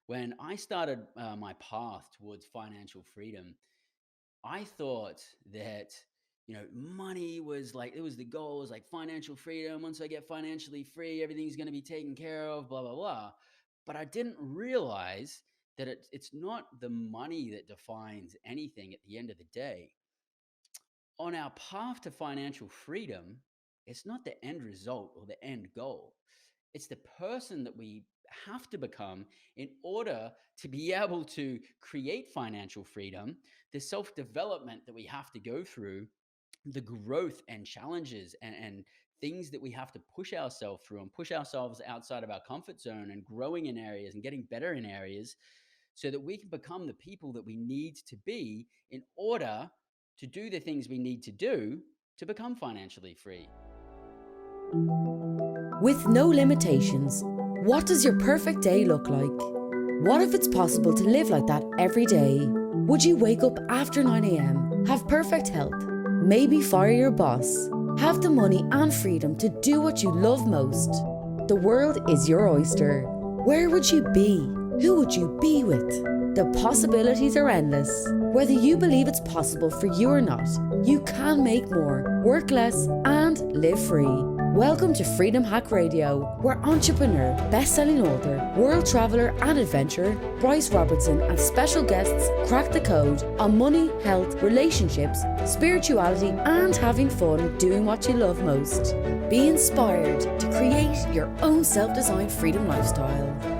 When I started my path towards financial freedom, I thought that, money was like, it was the goal, is like financial freedom. Once I get financially free, everything's going to be taken care of, blah, blah, blah. But I didn't realize that it's not the money that defines anything at the end of the day. On our path to financial freedom, it's not the end result or the end goal. It's the person that we have to become in order to be able to create financial freedom, the self development that we have to go through, the growth and challenges and things that we have to push ourselves through and push ourselves outside of our comfort zone and growing in areas and getting better in areas so that we can become the people that we need to be in order to do the things we need to do to become financially free. With no limitations, what does your perfect day look like? What if it's possible to live like that every day? Would you wake up after 9 a.m., have perfect health, maybe fire your boss, have the money and freedom to do what you love most? The world is your oyster. Where would you be? Who would you be with? The possibilities are endless. Whether you believe it's possible for you or not, you can make more, work less, and live free. Welcome to Freedom Hack Radio, where entrepreneur, best-selling author, world traveller and adventurer Bryce Robertson and special guests crack the code on money, health, relationships, spirituality and having fun doing what you love most. Be inspired to create your own self-designed freedom lifestyle.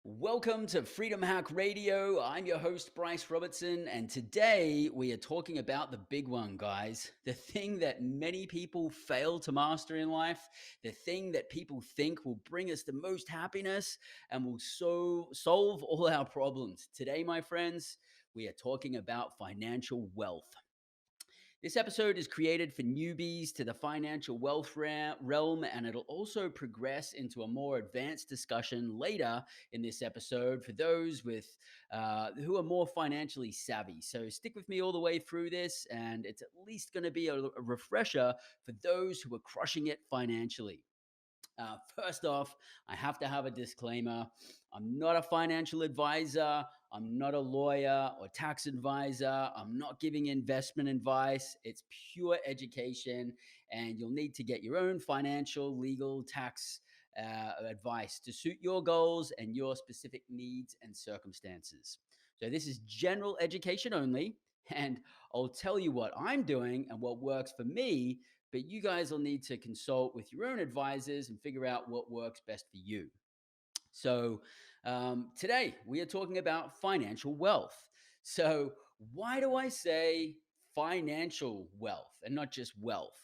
Welcome to Freedom Hack Radio. I'm your host, Bryce Robertson, and today we are talking about the big one, guys. The thing that many people fail to master in life, the thing that people think will bring us the most happiness and will solve all our problems. Today, my friends, we are talking about financial wealth. This episode is created for newbies to the financial wealth realm, and it'll also progress into a more advanced discussion later in this episode for those who are more financially savvy. So stick with me all the way through this, and it's at least going to be a refresher for those who are crushing it financially. First off, I have to have a disclaimer. I'm not a financial advisor. I'm not a lawyer or tax advisor. I'm not giving investment advice. It's pure education, and you'll need to get your own financial, legal, tax advice to suit your goals and your specific needs and circumstances. So, this is general education only, and I'll tell you what I'm doing and what works for me, but you guys will need to consult with your own advisors and figure out what works best for you. So, today we are talking about financial wealth. So, why do I say financial wealth and not just wealth?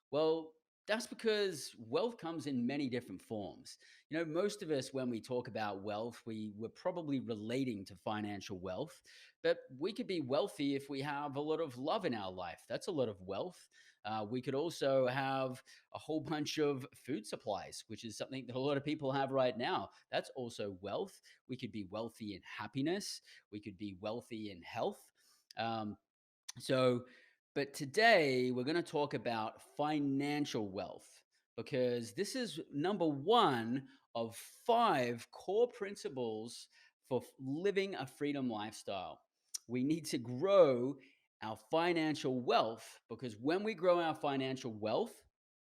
Well, that's because wealth comes in many different forms. Most of us, when we talk about wealth, we're probably relating to financial wealth, but we could be wealthy if we have a lot of love in our life. That's a lot of wealth. We could also have a whole bunch of food supplies, which is something that a lot of people have right now. That's also wealth. We could be wealthy in happiness. We could be wealthy in health. Um, so, but today we're going to talk about financial wealth because this is number one of five core principles for living a freedom lifestyle. We need to grow our financial wealth because when we grow our financial wealth,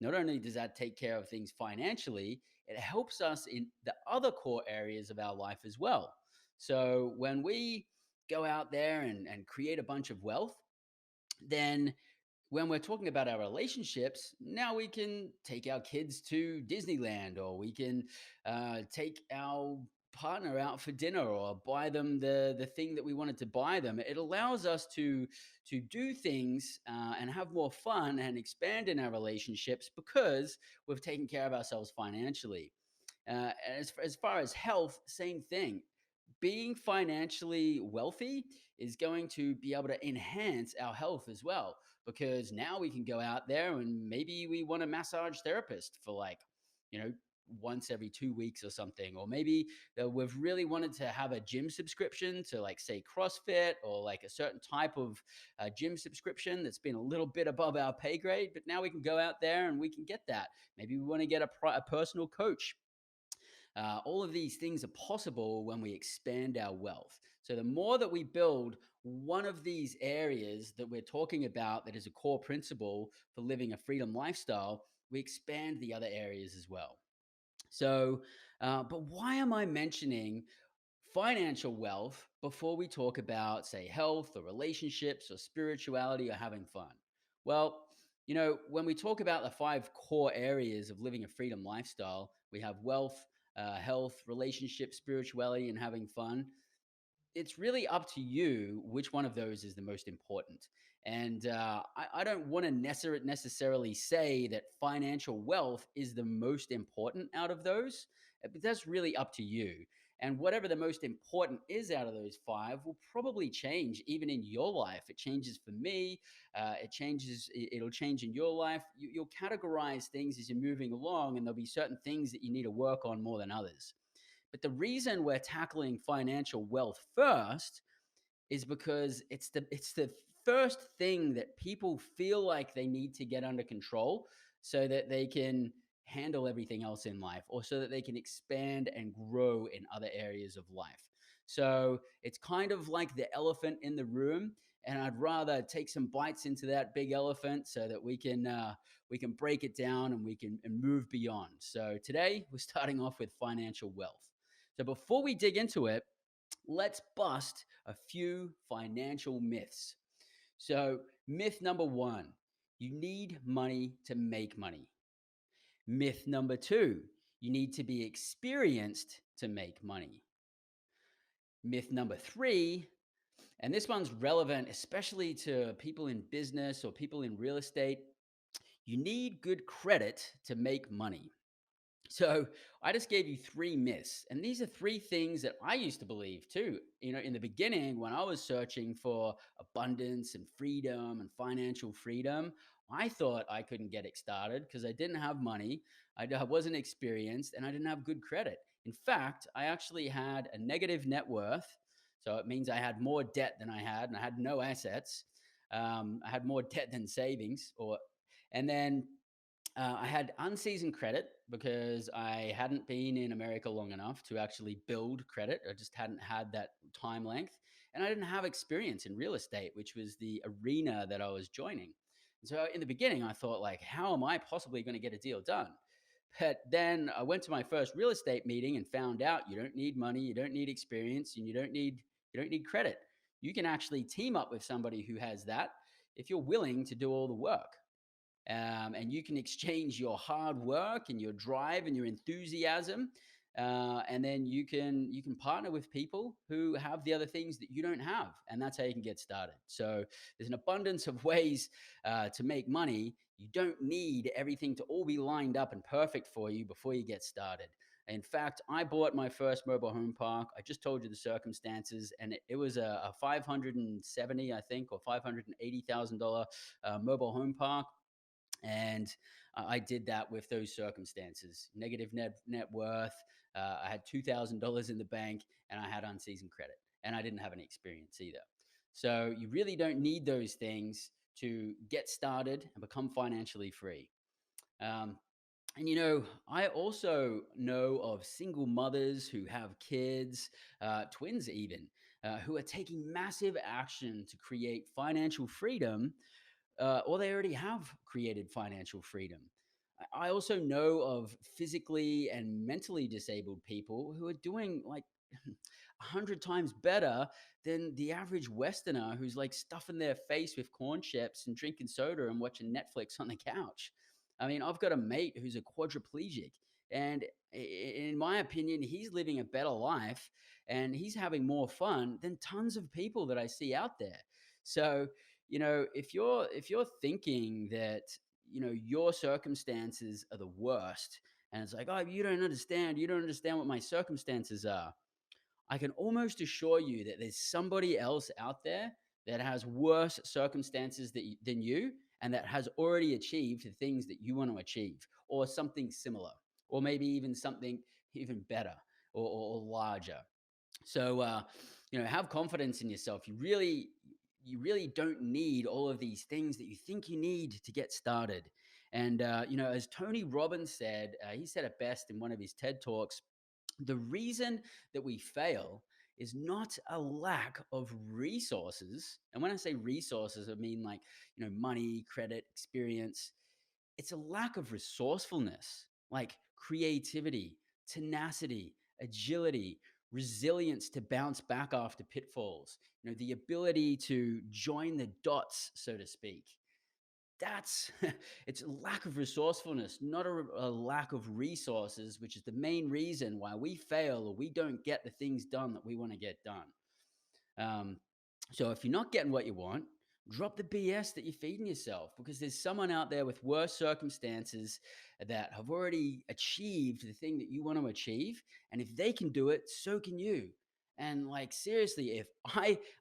not only does that take care of things financially, it helps us in the other core areas of our life as well. So when we go out there and create a bunch of wealth, then when we're talking about our relationships, now we can take our kids to Disneyland, or we can take our partner out for dinner, or buy them the thing that we wanted to buy them. It allows us to do things and have more fun and expand in our relationships because we've taken care of ourselves financially. As far as health, same thing. Being financially wealthy is going to be able to enhance our health as well, because now we can go out there and maybe we want a massage therapist for like, you know, once every 2 weeks or something. Or maybe we've really wanted to have a gym subscription to, like, say, CrossFit, or like a certain type of gym subscription that's been a little bit above our pay grade, but now we can go out there and we can get that. Maybe we want to get a personal coach. All of these things are possible when we expand our wealth. So, the more that we build one of these areas that we're talking about, that is a core principle for living a freedom lifestyle, we expand the other areas as well. So, but why am I mentioning financial wealth before we talk about, say, health or relationships or spirituality or having fun? Well, when we talk about the five core areas of living a freedom lifestyle, we have wealth, health, relationships, spirituality, and having fun. It's really up to you which one of those is the most important. And I don't want to necessarily say that financial wealth is the most important out of those, but that's really up to you. And whatever the most important is out of those five will probably change even in your life. It changes for me. It'll change in your life. You'll categorize things as you're moving along, and there'll be certain things that you need to work on more than others. But the reason we're tackling financial wealth first is because it's the first thing that people feel like they need to get under control, so that they can handle everything else in life, or so that they can expand and grow in other areas of life. So it's kind of like the elephant in the room, and I'd rather take some bites into that big elephant so that we can break it down, and we can move beyond. So today we're starting off with financial wealth. So before we dig into it, let's bust a few financial myths. So, myth number one: you need money to make money. Myth number two: you need to be experienced to make money. Myth number three, and this one's relevant especially to people in business or people in real estate: you need good credit to make money. So I just gave you three myths, and these are three things that I used to believe too. In the beginning, when I was searching for abundance and freedom and financial freedom, I thought I couldn't get it started because I didn't have money, I wasn't experienced, and I didn't have good credit. In fact, I actually had a negative net worth. So it means I had more debt than I had, and I had no assets. I had more debt than savings, and then I had unseasoned credit because I hadn't been in America long enough to actually build credit. I just hadn't had that time length. And I didn't have experience in real estate, which was the arena that I was joining. And so in the beginning, I thought, like, how am I possibly going to get a deal done? But then I went to my first real estate meeting and found out you don't need money, you don't need experience, and you don't need credit. You can actually team up with somebody who has that if you're willing to do all the work. And you can exchange your hard work and your drive and your enthusiasm, and then you can partner with people who have the other things that you don't have, and that's how you can get started. So there's an abundance of ways to make money. You don't need everything to all be lined up and perfect for you before you get started. In fact, I bought my first mobile home park. I just told you the circumstances, and it was a 570, I think, or $580,000 mobile home park. And I did that with those circumstances: negative net worth. I had $2,000 in the bank, and I had unseasoned credit, and I didn't have any experience either. So you really don't need those things to get started and become financially free. Um, and I also know of single mothers who have kids, twins even, who are taking massive action to create financial freedom, or they already have created financial freedom. I also know of physically and mentally disabled people who are doing like 100 times better than the average Westerner who's like stuffing their face with corn chips and drinking soda and watching Netflix on the couch. I mean, I've got a mate who's a quadriplegic, and in my opinion, he's living a better life and he's having more fun than tons of people that I see out there. So, if you're thinking that your circumstances are the worst, and it's like, oh, you don't understand what my circumstances are, I can almost assure you that there's somebody else out there that has worse circumstances than you, and that has already achieved the things that you want to achieve, or something similar. or maybe even something even better or larger. So, have confidence in yourself. You really don't need all of these things that you think you need to get started. And as Tony Robbins said, he said it best in one of his TED talks. The reason that we fail is not a lack of resources. And when I say resources, I mean like money, credit, experience. It's a lack of resourcefulness, like creativity, tenacity, agility, resilience to bounce back after pitfalls, the ability to join the dots, so to speak. That's it's a lack of resourcefulness, not a lack of resources, which is the main reason why we fail or we don't get the things done that we want to get done. Um, so if you're not getting what you want, drop the BS that you're feeding yourself, because there's someone out there with worse circumstances that have already achieved the thing that you want to achieve. And if they can do it, so can you. And like seriously, if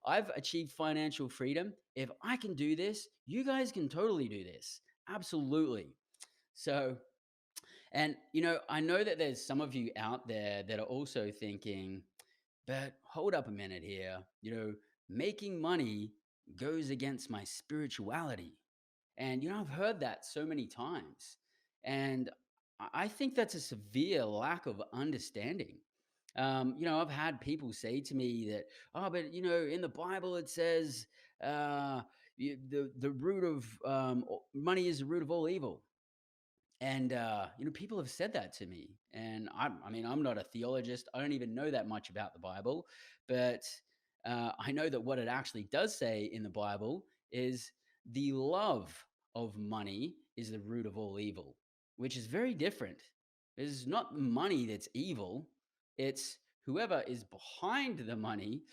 I've achieved financial freedom, if I can do this, you guys can totally do this. Absolutely. So, and I know that there's some of you out there that are also thinking, but hold up a minute here. Making money goes against my spirituality. And, I've heard that so many times. And I think that's a severe lack of understanding. I've had people say to me that, oh, but, in the Bible it says the root of money is the root of all evil. And people have said that to me, and I mean, I'm not a theologist. I don't even know that much about the Bible, but I know that what it actually does say in the Bible is the love of money is the root of all evil, which is very different. It's not money that's evil; it's whoever is behind the money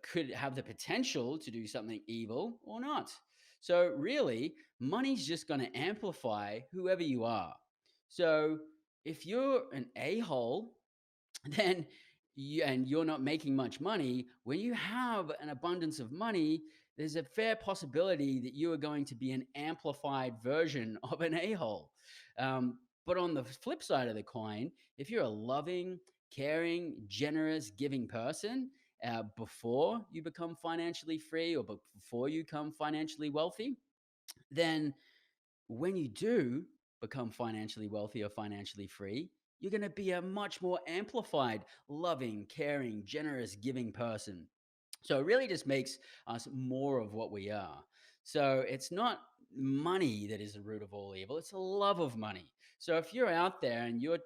could have the potential to do something evil or not. So really, money's just going to amplify whoever you are. So if you're an a-hole, then you're not making much money, when you have an abundance of money, there's a fair possibility that you are going to be an amplified version of an a-hole. But on the flip side of the coin, if you're a loving, caring, generous, giving person, before you become financially free or before you become financially wealthy, then when you do become financially wealthy or financially free, you're going to be a much more amplified, loving, caring, generous, giving person. So it really just makes us more of what we are. So it's not money that is the root of all evil, it's a love of money. So if you're out there and your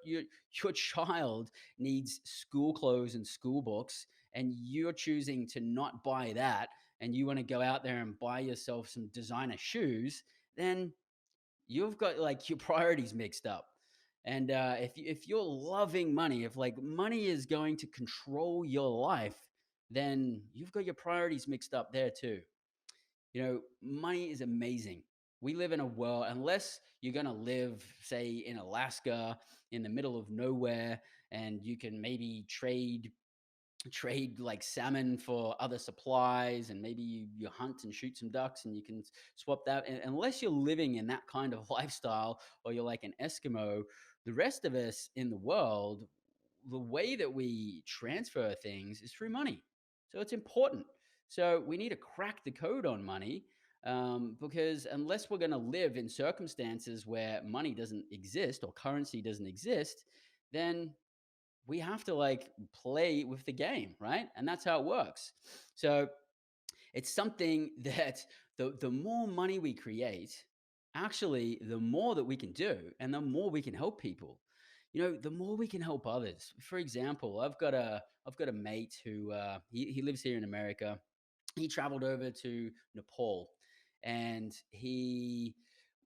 child needs school clothes and school books, and you're choosing to not buy that, and you want to go out there and buy yourself some designer shoes, then you've got like your priorities mixed up. And if you're loving money, if like money is going to control your life, then you've got your priorities mixed up there too. Money is amazing. We live in a world, unless you're going to live, say, in Alaska, in the middle of nowhere, and you can maybe trade like salmon for other supplies, and maybe you hunt and shoot some ducks and you can swap that. And unless you're living in that kind of lifestyle, or you're like an Eskimo, the rest of us in the world, the way that we transfer things is through money. So it's important. So we need to crack the code on money, because unless we're going to live in circumstances where money doesn't exist or currency doesn't exist, then we have to like play with the game, right? And that's how it works. So it's something that the more money we create, actually, the more that we can do, and the more we can help people. The more we can help others. For example, I've got a mate who he lives here in America. He traveled over to Nepal, and he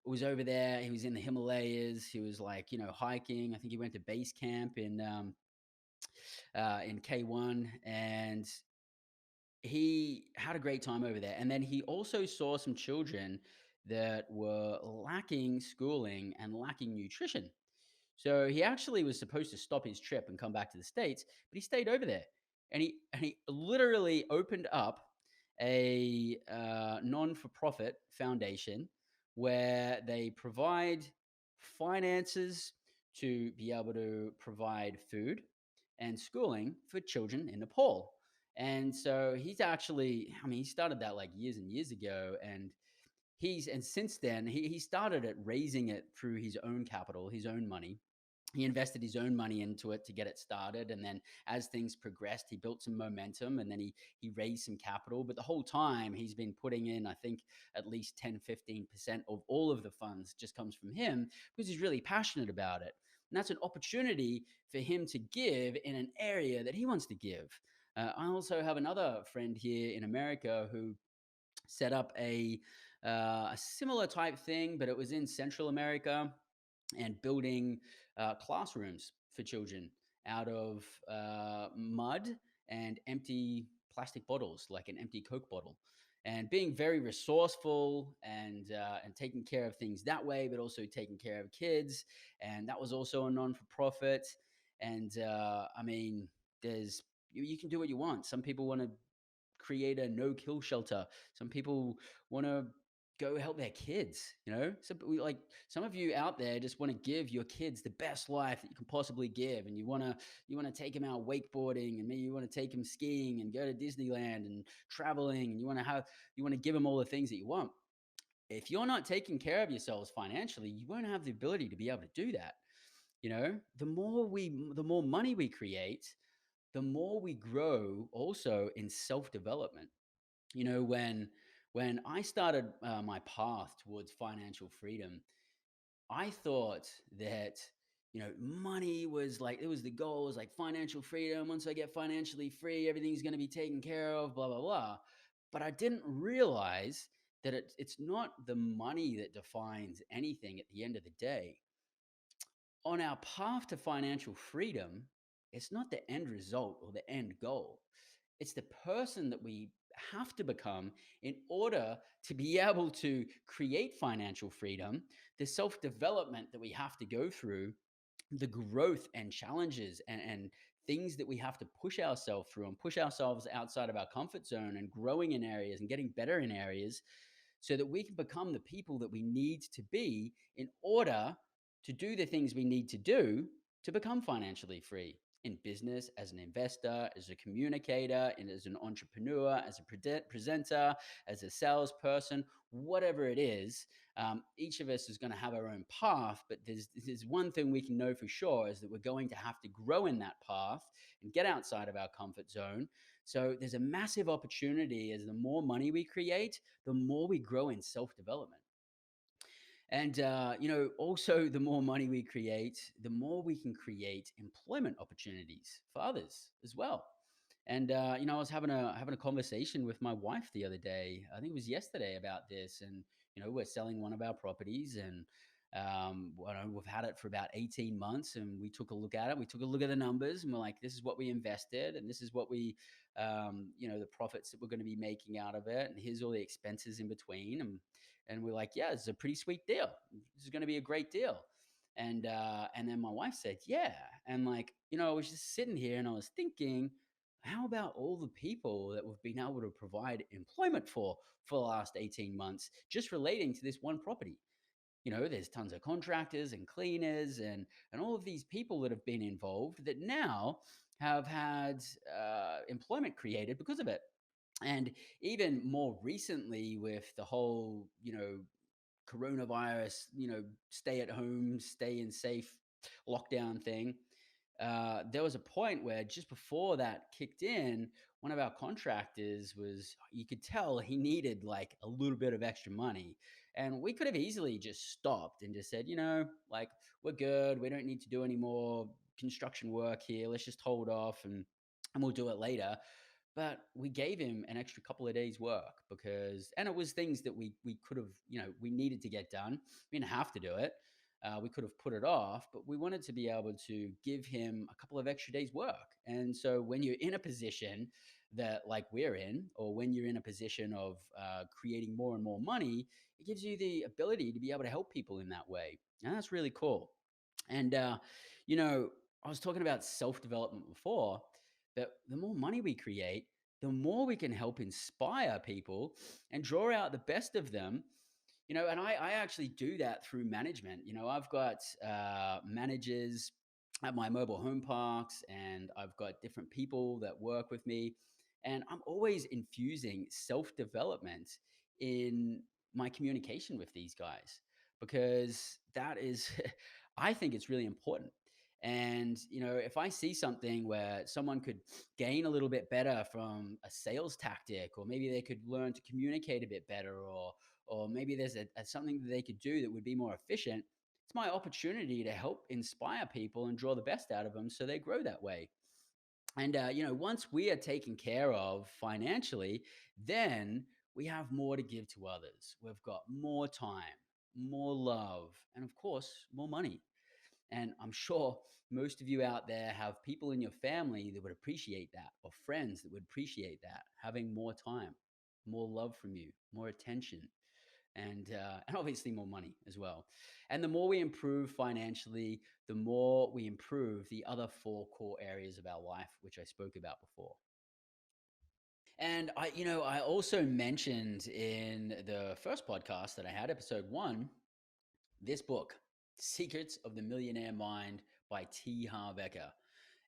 was over there. He was in the Himalayas. He was like, hiking. I think he went to base camp in K1, and he had a great time over there. And then he also saw some children that were lacking schooling and lacking nutrition. So he actually was supposed to stop his trip and come back to the States, but he stayed over there, and he literally opened up a non-for-profit foundation where they provide finances to be able to provide food and schooling for children in Nepal. And so he's actually, I mean, he started that like years and years ago. And since then, he started it raising it through his own capital, his own money. He invested his own money into it to get it started, and then as things progressed, he built some momentum, and then he raised some capital. But the whole time he's been putting in, I think, at least 10-15% of all of the funds just comes from him, because he's really passionate about it. And that's an opportunity for him to give in an area that he wants to give. I also have another friend here in America who set up a similar type thing, but it was in Central America, and building classrooms for children out of mud and empty plastic bottles, like an empty Coke bottle, and being very resourceful and taking care of things that way, but also taking care of kids. And that was also a non for profit. And I mean, there's you can do what you want. Some people want to create a no kill shelter. Some people want to go help their kids, you know? So like some of you out there just want to give your kids the best life that you can possibly give, and you want to take them out wakeboarding, and maybe you want to take them skiing and go to Disneyland and traveling, and you want to give them all the things that you want. If you're not taking care of yourselves financially, you won't have the ability to be able to do that. You know, the more money we create, the more we grow also in self-development. You know, when I started my path towards financial freedom, I thought that, money was like, it was the goal, was like financial freedom. Once I get financially free, everything's going to be taken care of, blah blah blah. But I didn't realize that it's not the money that defines anything at the end of the day. On our path to financial freedom, it's not the end result or the end goal. It's the person that we have to become in order to be able to create financial freedom, the self development that we have to go through, the growth and challenges and things that we have to push ourselves through and push ourselves outside of our comfort zone and growing in areas and getting better in areas, so that we can become the people that we need to be in order to do the things we need to do to become financially free in business, as an investor, as a communicator, and as an entrepreneur, as a presenter, as a salesperson, whatever it is. Each of us is going to have our own path, but there's one thing we can know for sure, is that we're going to have to grow in that path and get outside of our comfort zone. So there's a massive opportunity, as the more money we create, the more we grow in self development. And, also the more money we create, the more we can create employment opportunities for others as well. And, I was having a conversation with my wife the other day. I think it was yesterday, about this. And, we're selling one of our properties, and we've had it for about 18 months, and we took a look at it. We took a look at the numbers, and we're like, this is what we invested, and this is what the profits that we're going to be making out of it. And here's all the expenses in between. And we're like, yeah, this is a pretty sweet deal. This is going to be a great deal. And then my wife said, yeah. And like, I was just sitting here and I was thinking, how about all the people that we've been able to provide employment for the last 18 months, just relating to this one property? There's tons of contractors and cleaners and all of these people that have been involved that now have had employment created because of it. And even more recently, with the whole, coronavirus, stay at home, stay in safe lockdown thing, there was a point where just before that kicked in, one of our contractors was, you could tell he needed like a little bit of extra money. And we could have easily just stopped and just said, like, we're good. We don't need to do any more construction work here. Let's just hold off, and we'll do it later. But we gave him an extra couple of days work, and it was things that we could have, we needed to get done. We didn't have to do it. We could have put it off, but we wanted to be able to give him a couple of extra days work. And so when you're in a position that like we're in, or when you're in a position of creating more and more money, it gives you the ability to be able to help people in that way. And that's really cool. And, I was talking about self-development before, that the more money we create, the more we can help inspire people and draw out the best of them, And I actually do that through management. I've got managers at my mobile home parks, and I've got different people that work with me. And I'm always infusing self development in my communication with these guys because that is, I think it's really important. And, if I see something where someone could gain a little bit better from a sales tactic, or maybe they could learn to communicate a bit better, or maybe there's something that they could do that would be more efficient, it's my opportunity to help inspire people and draw the best out of them so they grow that way. And, once we are taken care of financially, then we have more to give to others. We've got more time, more love, and of course, more money. And I'm sure most of you out there have people in your family that would appreciate that, or friends that would appreciate that, having more time, more love from you, more attention, and obviously more money as well. And the more we improve financially, the more we improve the other four core areas of our life, which I spoke about before. And I also mentioned in the first podcast that I had, episode 1, this book, Secrets of the Millionaire Mind by T. Harv Eker.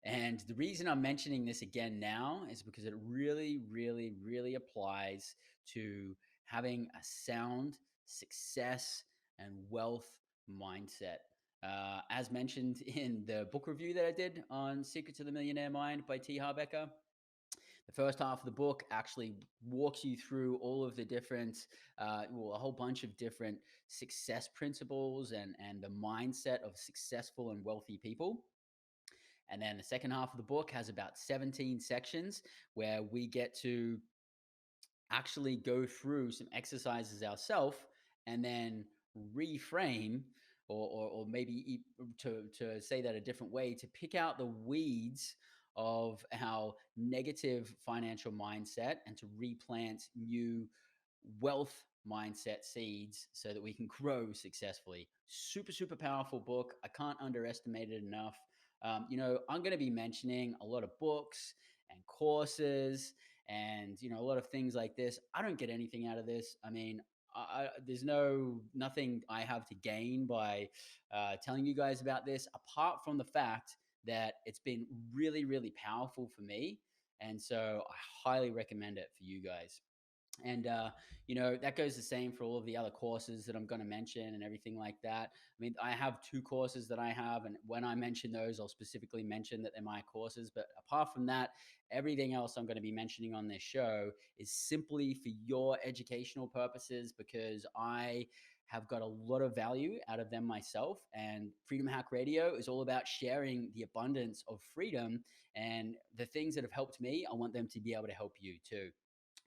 And the reason I'm mentioning this again now is because it really, really, really applies to having a sound success and wealth mindset. As mentioned in the book review that I did on Secrets of the Millionaire Mind by T. Harv Eker, the first half of the book actually walks you through all of the different, a whole bunch of different success principles and the mindset of successful and wealthy people. And then the second half of the book has about 17 sections where we get to actually go through some exercises ourselves and then reframe, or maybe to say that a different way, to pick out the weeds of our negative financial mindset and to replant new wealth mindset seeds so that we can grow successfully. Super, super powerful book. I can't underestimate it enough. I'm going to be mentioning a lot of books and courses and a lot of things like this. I don't get anything out of this. I mean, there's nothing I have to gain by telling you guys about this, apart from the fact that it's been really, really powerful for me. And so I highly recommend it for you guys. And that goes the same for all of the other courses that I'm going to mention and everything like that. I mean, I have 2 courses that I have, and when I mention those, I'll specifically mention that they're my courses. But apart from that, everything else I'm going to be mentioning on this show is simply for your educational purposes, because I have got a lot of value out of them myself. And Freedom Hack Radio is all about sharing the abundance of freedom, and the things that have helped me, I want them to be able to help you too.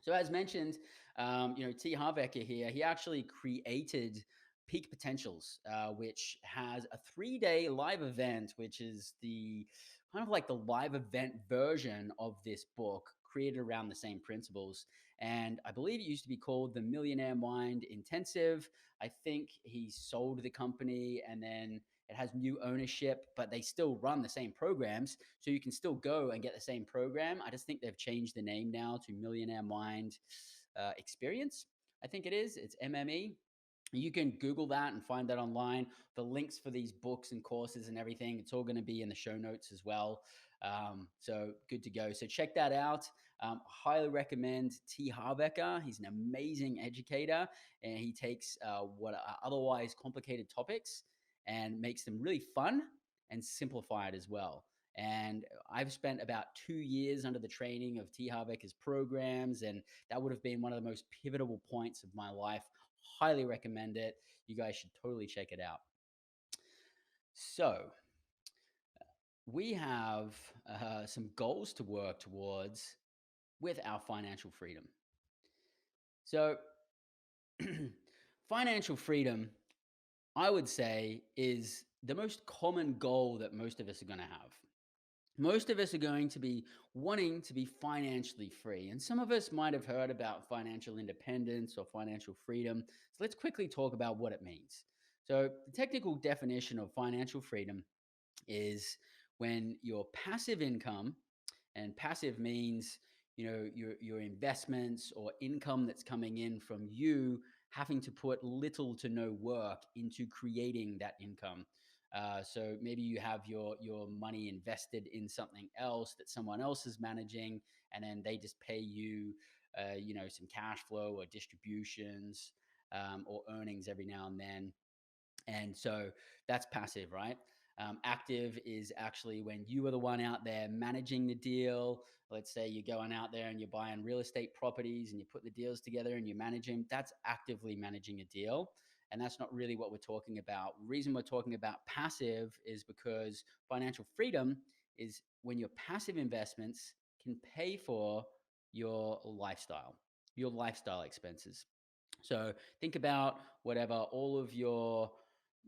So as mentioned, T. Harv Eker here, he actually created Peak Potentials, which has a 3-day live event, which is the kind of like the live event version of this book, created around the same principles. And I believe it used to be called the Millionaire Mind Intensive. I think he sold the company, and then it has new ownership, but they still run the same programs. So you can still go and get the same program. I just think they've changed the name now to Millionaire Mind Experience. I think it is. It's MME. You can Google that and find that online. The links for these books and courses and everything, it's all going to be in the show notes as well. So good to go. So check that out. Highly recommend T. Harv Eker. He's an amazing educator, and he takes what are otherwise complicated topics and makes them really fun and simplified as well. And I've spent about 2 years under the training of T. Harv Eker's programs, and that would have been one of the most pivotal points of my life. Highly recommend it. You guys should totally check it out. So, we have some goals to work towards with our financial freedom. So, financial freedom, I would say, is the most common goal that most of us are going to have. Most of us are going to be wanting to be financially free. And some of us might have heard about financial independence or financial freedom. So let's quickly talk about what it means. So, the technical definition of financial freedom is when your passive income, and passive means your investments or income that's coming in from you having to put little to no work into creating that income. So maybe you have your money invested in something else that someone else is managing, and then they just pay you, some cash flow or distributions, or earnings every now and then. And so that's passive, right? Active is actually when you are the one out there managing the deal. Let's say you're going out there and you're buying real estate properties and you put the deals together and you manage them. That's actively managing a deal. And that's not really what we're talking about. The reason we're talking about passive is because financial freedom is when your passive investments can pay for your lifestyle expenses. So think about whatever all of your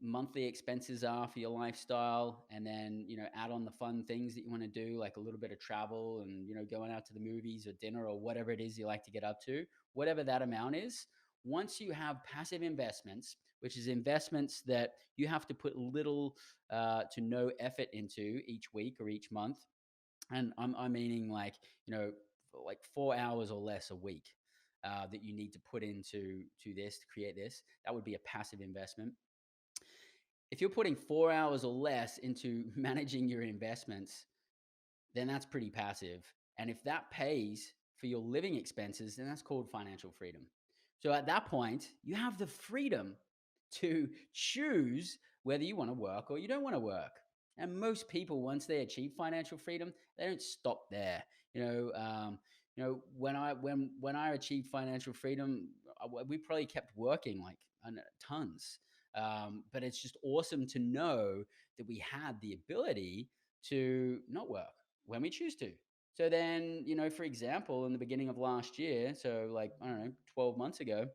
monthly expenses are for your lifestyle, and then add on the fun things that you want to do, like a little bit of travel and going out to the movies or dinner or whatever it is you like to get up to. Whatever that amount is, once you have passive investments, which is investments that you have to put little to no effort into each week or each month, and I'm meaning like 4 hours or less a week, that you need to put to this to create this. That would be a passive investment. If you're putting 4 hours or less into managing your investments, then that's pretty passive. And if that pays for your living expenses, then that's called financial freedom. So at that point, you have the freedom to choose whether you want to work or you don't want to work. And most people, once they achieve financial freedom, they don't stop there. When I achieved financial freedom, we probably kept working like tons. But it's just awesome to know that we had the ability to not work when we choose to. So then, for example, in the beginning of last year, so like, I don't know, 12 months ago,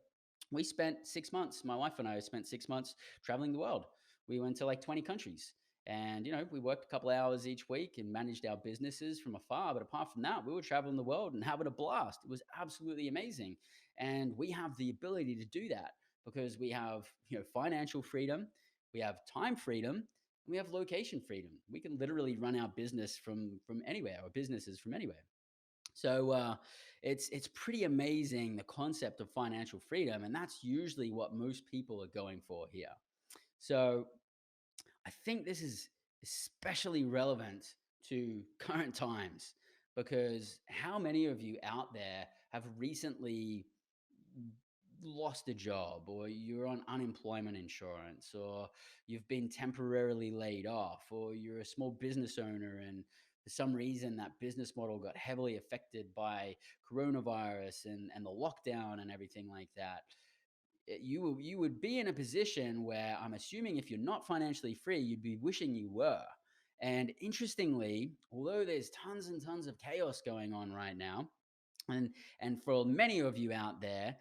we spent 6 months, my wife and I spent 6 months traveling the world. We went to like 20 countries. And, we worked a couple of hours each week and managed our businesses from afar. But apart from that, we were traveling the world and having a blast. It was absolutely amazing. And we have the ability to do that because we have, financial freedom, we have time freedom, we have location freedom. We can literally run our business from anywhere, or businesses from anywhere. So it's pretty amazing, the concept of financial freedom, and that's usually what most people are going for here. So I think this is especially relevant to current times, because how many of you out there have recently lost a job, or you're on unemployment insurance, or you've been temporarily laid off, or you're a small business owner and for some reason that business model got heavily affected by coronavirus and the lockdown and everything like that. You would be in a position where, I'm assuming, if you're not financially free, you'd be wishing you were. And interestingly, although there's tons and tons of chaos going on right now, and and for many of you out there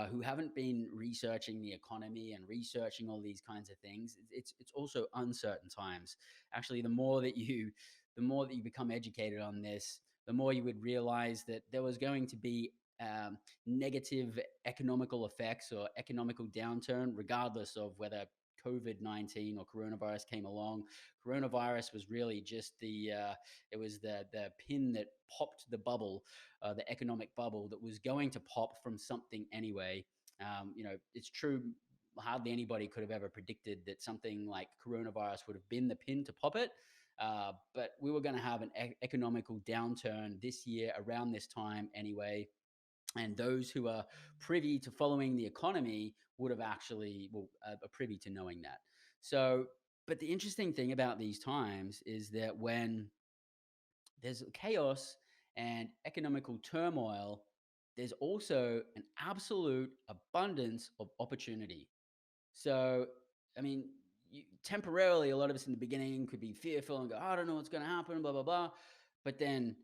who haven't been researching the economy and researching all these kinds of things, it's also uncertain times. Actually, the more that you become educated on this, the more you would realize that there was going to be negative economical effects or economical downturn, regardless of whether COVID-19 or coronavirus came along. Coronavirus was really just it was the pin that popped the bubble, the economic bubble that was going to pop from something anyway. It's true. Hardly anybody could have ever predicted that something like coronavirus would have been the pin to pop it. But we were going to have an economical downturn this year around this time anyway. And those who are privy to following the economy would have actually, well, are privy to knowing that. So, but the interesting thing about these times is that when there's chaos and economical turmoil, there's also an absolute abundance of opportunity. So, I mean, temporarily, a lot of us in the beginning could be fearful and go, "Oh, I don't know what's going to happen, blah, blah, blah." But then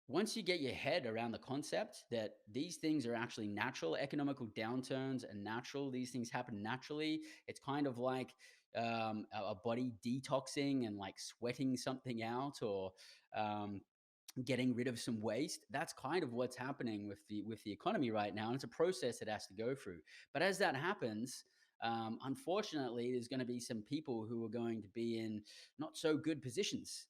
once you get your head around the concept that these things are actually natural, economical downturns and natural, these things happen naturally. It's kind of like a body detoxing and like sweating something out, or um, getting rid of some waste. That's kind of what's happening with the economy right now, and it's a process it has to go through. But as that happens, unfortunately, there's going to be some people who are going to be in not so good positions.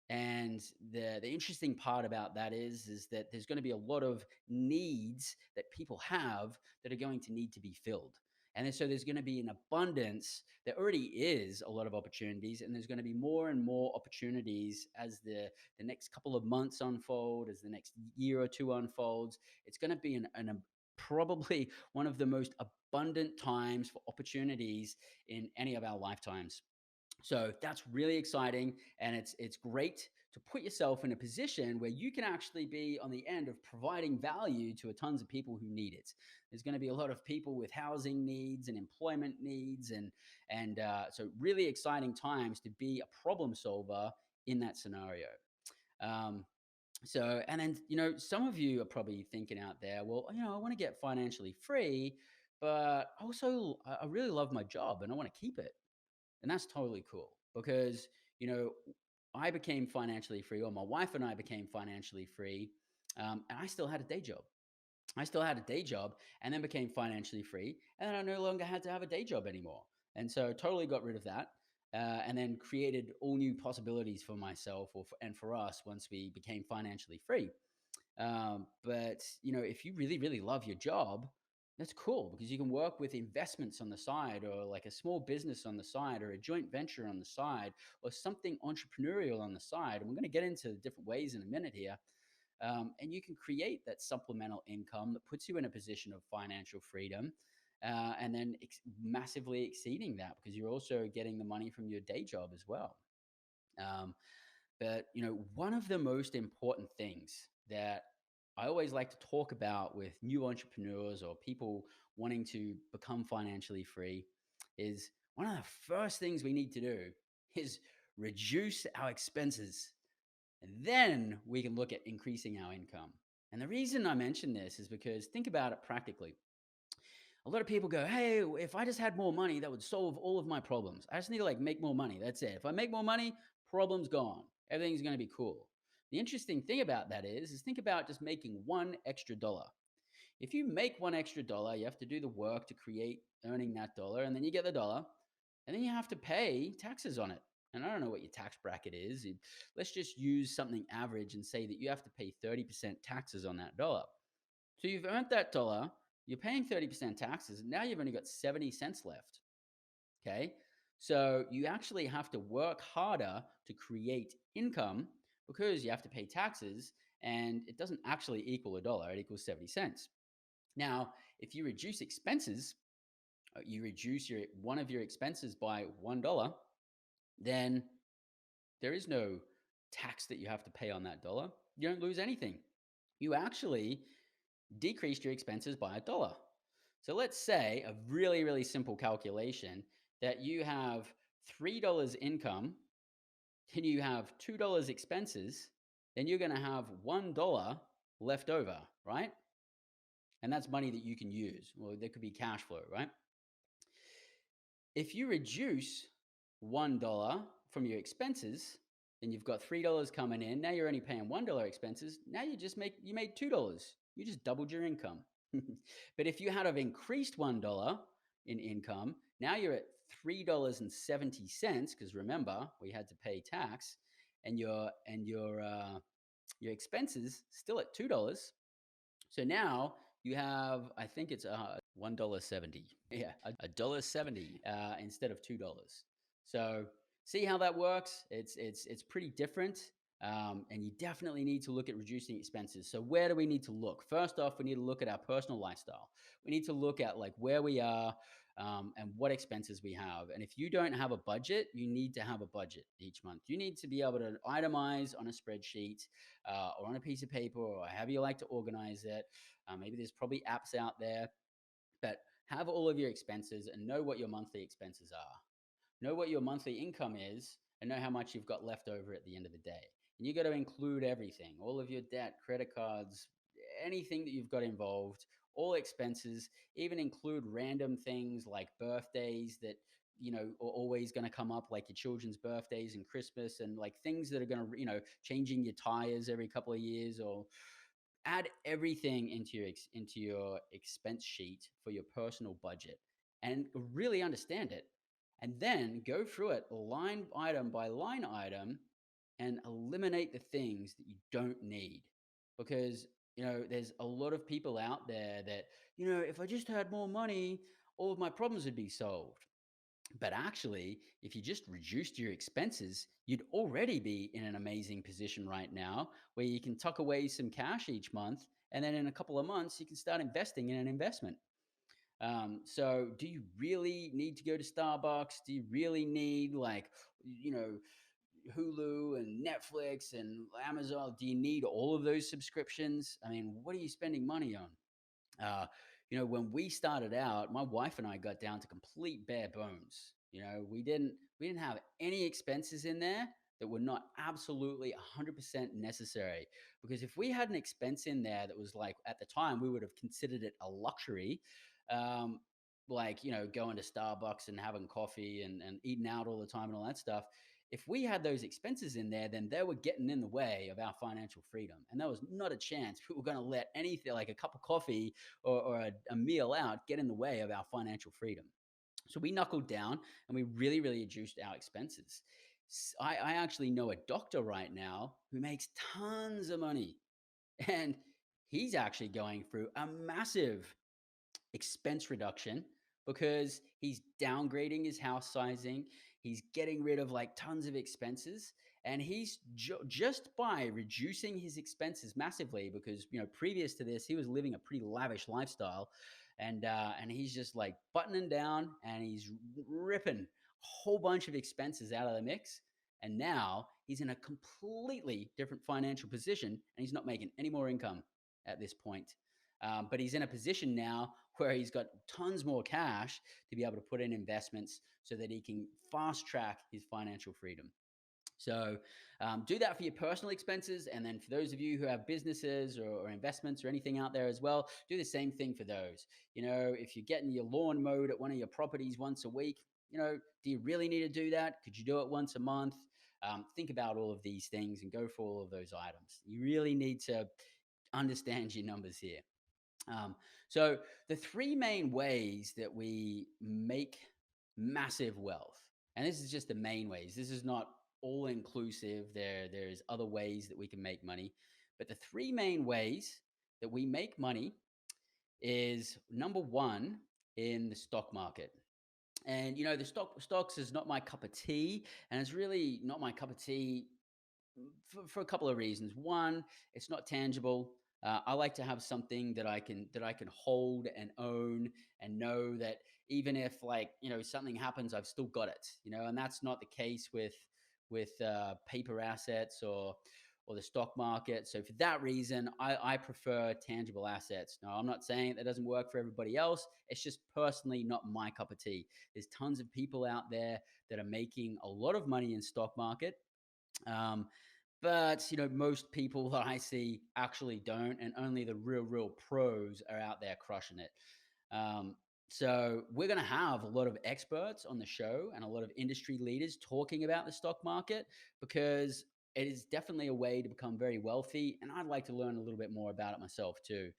And the interesting part about that is that there's going to be a lot of needs that people have that are going to need to be filled. And so there's going to be an abundance. There already is a lot of opportunities, and there's going to be more and more opportunities as the next couple of months unfold, as the next year or two unfolds. It's going to be probably one of the most abundant times for opportunities in any of our lifetimes. So that's really exciting, and it's great to put yourself in a position where you can actually be on the end of providing value to a tons of people who need it. There's going to be a lot of people with housing needs and employment needs, and so really exciting times to be a problem solver in that scenario. Um, so, and then some of you are probably thinking out there, well, I want to get financially free, but also I really love my job and I want to keep it. And that's totally cool because, you know, I became financially free, or my wife and I became financially free, and I still had a day job. I still had a day job and then became financially free. And then I no longer had to have a day job anymore. And so totally got rid of that. And then created all new possibilities for myself and for us once we became financially free. But if you really, really love your job, that's cool because you can work with investments on the side, or like a small business on the side, or a joint venture on the side, or something entrepreneurial on the side. And we're going to get into different ways in a minute here. And you can create that supplemental income that puts you in a position of financial freedom. And then massively exceeding that because you're also getting the money from your day job as well. Um, but one of the most important things that I always like to talk about with new entrepreneurs or people wanting to become financially free is one of the first things we need to do is reduce our expenses. And then we can look at increasing our income. And the reason I mention this is because think about it practically. A lot of people go, hey, if I just had more money, that would solve all of my problems. I just need to make more money. That's it. If I make more money, problem's gone. Everything's going to be cool. The interesting thing about that is think about just making one extra dollar. If you make one extra dollar, you have to do the work to create earning that dollar, and then you get the dollar, and then you have to pay taxes on it. And I don't know what your tax bracket is. Let's just use something average and say that you have to pay 30% taxes on that dollar. So you've earned that dollar, you're paying 30% taxes, and now you've only got 70 cents left. Okay. So you actually have to work harder to create income because you have to pay taxes, and it doesn't actually equal a dollar, it equals 70 cents. Now, if you reduce expenses, you reduce one of your expenses by $1, then there is no tax that you have to pay on that dollar. You don't lose anything. You actually decreased your expenses by a dollar. So let's say a really, really simple calculation that you have $3 income, then you have $2 expenses, then you're going to have $1 left over, right? And that's money that you can use. Well, there could be cash flow, right? If you reduce $1 from your expenses, then you've got $3 coming in. Now you're only paying $1 expenses. Now you made $2. You just doubled your income. But if you had have increased $1 in income, now you're at $3.70 because remember we had to pay tax, and your expenses still at $2. So now you have, I think it's $1.70. Yeah, $1.70 instead of $2. So see how that works? It's pretty different. And you definitely need to look at reducing expenses. So where do we need to look? First off, we need to look at our personal lifestyle. We need to look at where we are, and what expenses we have. And if you don't have a budget, you need to have a budget each month. You need to be able to itemize on a spreadsheet, or on a piece of paper, or however you like to organize it. Maybe there's probably apps out there, but have all of your expenses and know what your monthly expenses are. Know what your monthly income is and know how much you've got left over at the end of the day. And you got to include everything, all of your debt, credit cards, anything that you've got involved, all expenses, even include random things like birthdays that are always going to come up, like your children's birthdays and Christmas, and things that are going to changing your tires every couple of years, or add everything into your expense sheet for your personal budget and really understand it, and then go through it line item by line item and eliminate the things that you don't need. Because, there's a lot of people out there that, if I just had more money, all of my problems would be solved. But actually, if you just reduced your expenses, you'd already be in an amazing position right now where you can tuck away some cash each month. And then in a couple of months, you can start investing in an investment. So, do you really need to go to Starbucks? Do you really need, like, you know, Hulu and Netflix and Amazon? Do you need all of those subscriptions? I mean, what are you spending money on? Uh, when we started out, my wife and I got down to complete bare bones. We didn't have any expenses in there that were not absolutely 100% necessary. Because if we had an expense in there that was, like, at the time, we would have considered it a luxury, um, like, going to Starbucks and having coffee and eating out all the time and all that stuff. If we had those expenses in there, then they were getting in the way of our financial freedom. And there was not a chance we were going to let anything like a cup of coffee or a meal out get in the way of our financial freedom. So we knuckled down and we really, really reduced our expenses. I actually know a doctor right now who makes tons of money, and he's actually going through a massive expense reduction because he's downgrading his house sizing. He's getting rid of, like, tons of expenses. And he's just by reducing his expenses massively, because, previous to this, he was living a pretty lavish lifestyle. And he's just, like, buttoning down and he's ripping a whole bunch of expenses out of the mix. And now he's in a completely different financial position and he's not making any more income at this point. But he's in a position now where he's got tons more cash to be able to put in investments so that he can fast track his financial freedom. So do that for your personal expenses. And then for those of you who have businesses or investments or anything out there as well, do the same thing for those. If you're getting your lawn mowed at one of your properties once a week, do you really need to do that? Could you do it once a month? Think about all of these things and go for all of those items. You really need to understand your numbers here. Um, so the three main ways that we make massive wealth, and this is just the main ways. This is not all inclusive. There's other ways that we can make money, but the three main ways that we make money is number one, in the stock market. And the stocks is not my cup of tea, and it's really not my cup of tea for a couple of reasons. One, it's not tangible. I like to have something that I can hold and own and know that even if, like, something happens, I've still got it. And that's not the case with paper assets or the stock market. So for that reason, I prefer tangible assets. Now, I'm not saying that doesn't work for everybody else. It's just personally not my cup of tea. There's tons of people out there that are making a lot of money in stock market. Um, but most people that I see actually don't, and only the real pros are out there crushing it. Um, so we're going to have a lot of experts on the show and a lot of industry leaders talking about the stock market, because it is definitely a way to become very wealthy, and I'd like to learn a little bit more about it myself too.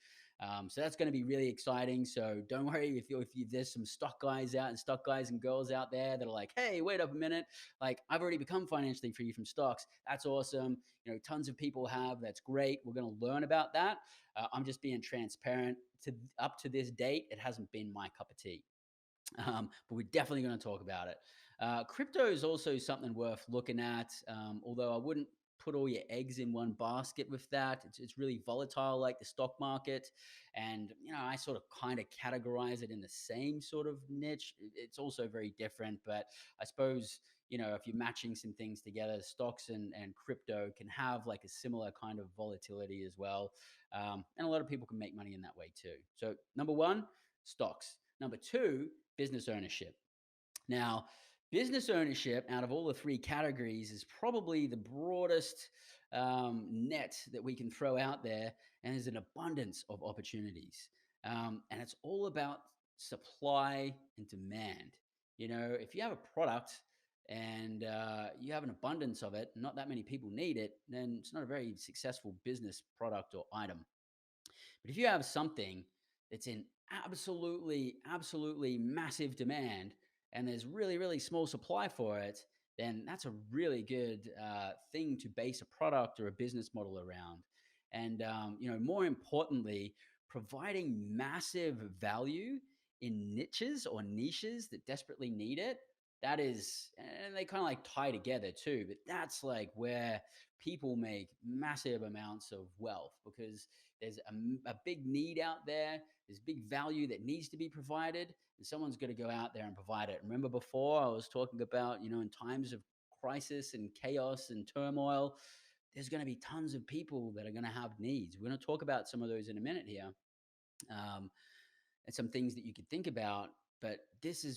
So that's going to be really exciting. So don't worry if there's some stock guys out and stock guys and girls out there that are like, hey, wait up a minute. Like, I've already become financially free from stocks. That's awesome. Tons of people have. That's great. We're going to learn about that. I'm just being transparent. Up to this date, it hasn't been my cup of tea. But we're definitely going to talk about it. Crypto is also something worth looking at, although I wouldn't put all your eggs in one basket with that. It's really volatile, like the stock market. And, I sort of kind of categorize it in the same sort of niche. It's also very different, but I suppose, if you're matching some things together, stocks and crypto can have, like, a similar kind of volatility as well. And a lot of people can make money in that way too. So number one, stocks. Number two, business ownership. Now, business ownership, out of all the three categories, is probably the broadest net that we can throw out there, and there's an abundance of opportunities. And it's all about supply and demand. If you have a product and you have an abundance of it, not that many people need it, then it's not a very successful business product or item. But if you have something that's in absolutely massive demand and there's really, really small supply for it, then that's a really good thing to base a product or a business model around. And more importantly, providing massive value in niches or niches that desperately need it. That is, and they kind of like tie together too, but that's like where people make massive amounts of wealth because there's a big need out there. There's big value that needs to be provided, and someone's got to go out there and provide it. Remember before I was talking about, in times of crisis and chaos and turmoil, there's going to be tons of people that are going to have needs. We're going to talk about some of those in a minute here. Um, and some things that you could think about. But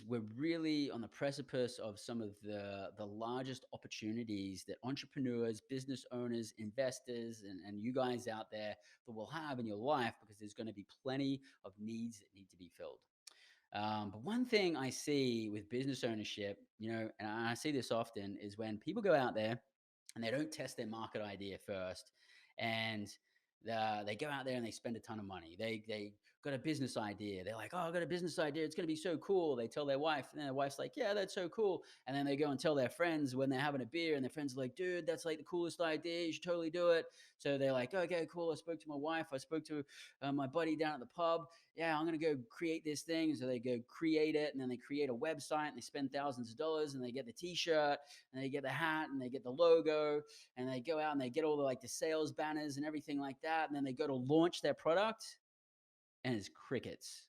we're really on the precipice of some of the largest opportunities that entrepreneurs, business owners, investors, and you guys out there that will have in your life, because there's going to be plenty of needs that need to be filled. But one thing I see with business ownership, and I see this often, is when people go out there and they don't test their market idea first, and they go out there and they spend a ton of money. They got a business idea. They're like, "Oh, I got a business idea. It's going to be so cool." They tell their wife, and their wife's like, "Yeah, that's so cool." And then they go and tell their friends when they're having a beer, and their friends are like, "Dude, that's like the coolest idea. You should totally do it." So they're like, "Okay, cool. I spoke to my wife. I spoke to my buddy down at the pub. Yeah, I'm going to go create this thing." So they go create it, and then they create a website, and they spend thousands of dollars, and they get the t-shirt, and they get the hat, and they get the logo, and they go out and they get all the sales banners and everything like that. And then they go to launch their product, and it's crickets,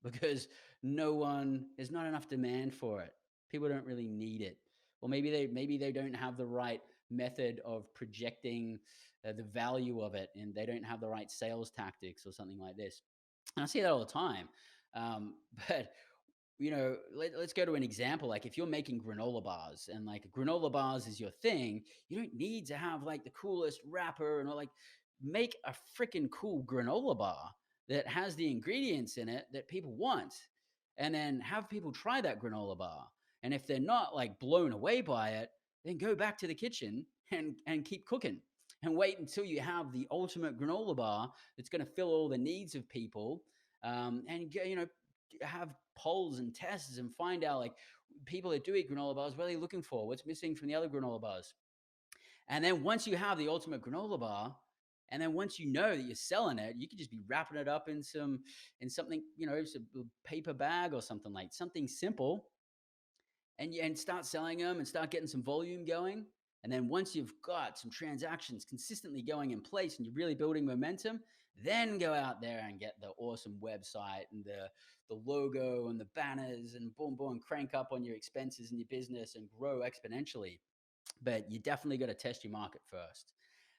because there's not enough demand for it. People don't really need it. Or maybe they don't have the right method of projecting the value of it, and they don't have the right sales tactics or something like this. And I see that all the time. Um, but let's go to an example. Like if you're making granola bars, and like granola bars is your thing, you don't need to have like the coolest wrapper and all. Like, make a freaking cool granola bar that has the ingredients in it that people want, and then have people try that granola bar. And if they're not like blown away by it, then go back to the kitchen and keep cooking, and wait until you have the ultimate granola bar that's going to fill all the needs of people. And have polls and tests and find out, like, people that do eat granola bars, what are they looking for? What's missing from the other granola bars? And then once you have the ultimate granola bar, and then once you know that you're selling it, you could just be wrapping it up in something, some paper bag or something, like something simple, and start selling them and start getting some volume going. And then once you've got some transactions consistently going in place and you're really building momentum, then go out there and get the awesome website and the logo and the banners, and boom, boom, crank up on your expenses in your business and grow exponentially. But you definitely got to test your market first.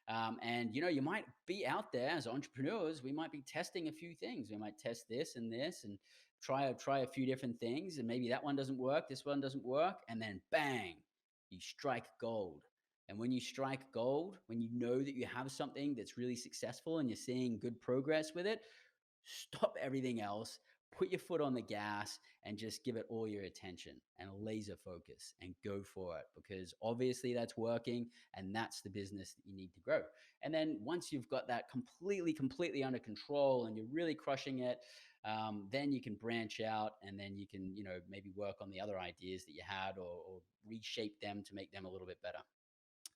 And you might be out there as entrepreneurs. We might be testing a few things. We might test this and this, and try a few different things. And maybe that one doesn't work, this one doesn't work, and then bang, you strike gold. And when you strike gold, when you know that you have something that's really successful and you're seeing good progress with it, stop everything else, put your foot on the gas, and just give it all your attention and laser focus and go for it, because obviously that's working, and that's the business that you need to grow. And then once you've got that completely under control and you're really crushing it, then you can branch out, and then you can, maybe work on the other ideas that you had, or reshape them to make them a little bit better.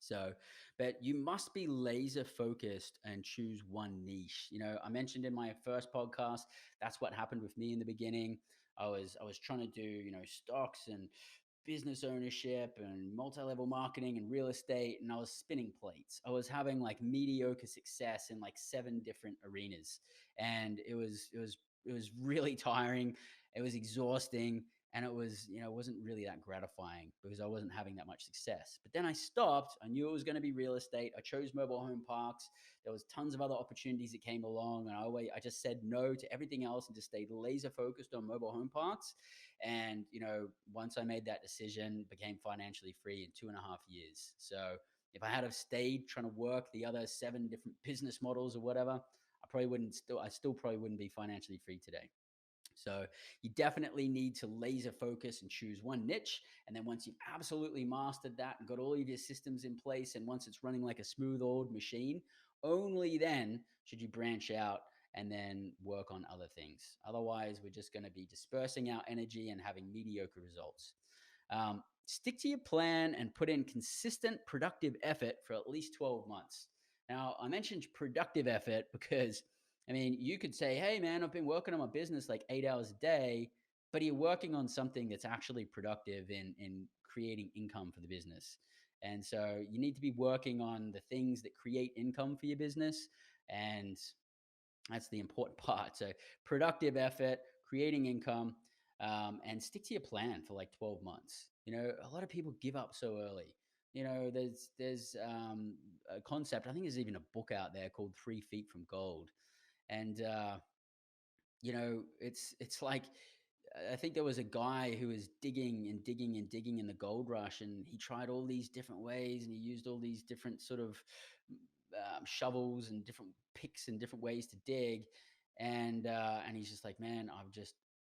So, but you must be laser focused and choose one niche. I mentioned in my first podcast, that's what happened with me in the beginning. I was trying to do, stocks and business ownership and multi-level marketing and real estate, and I was spinning plates. I was having like mediocre success in like 7 different arenas, and it was really tiring. It was exhausting, and it wasn't really that gratifying because I wasn't having that much success. But then I stopped. I knew it was going to be real estate. I chose mobile home parks. There was tons of other opportunities that came along, and I just said no to everything else and just stayed laser focused on mobile home parks. And once I made that decision, became financially free in 2.5 years. So if I had have stayed trying to work the other 7 different business models or whatever, I still probably wouldn't be financially free today. So you definitely need to laser focus and choose one niche. And then once you've absolutely mastered that and got all of your systems in place, and once it's running like a smooth old machine, only then should you branch out and then work on other things. Otherwise, we're just going to be dispersing our energy and having mediocre results. stick to your plan and put in consistent productive effort for at least 12 months. Now, I mentioned productive effort because, I mean, you could say, hey, man, I've been working on my business like 8 hours a day, but you're working on something that's actually productive in creating income for the business. And so you need to be working on the things that create income for your business. And that's the important part. So productive effort, creating income, and stick to your plan for like 12 months. A lot of people give up so early. There's a concept. I think there's even a book out there called 3 Feet from Gold, and it's like I think there was a guy who was digging and digging and digging in the gold rush, and he tried all these different ways, and he used all these different sort of shovels and different picks and different ways to dig, and he's just like, man,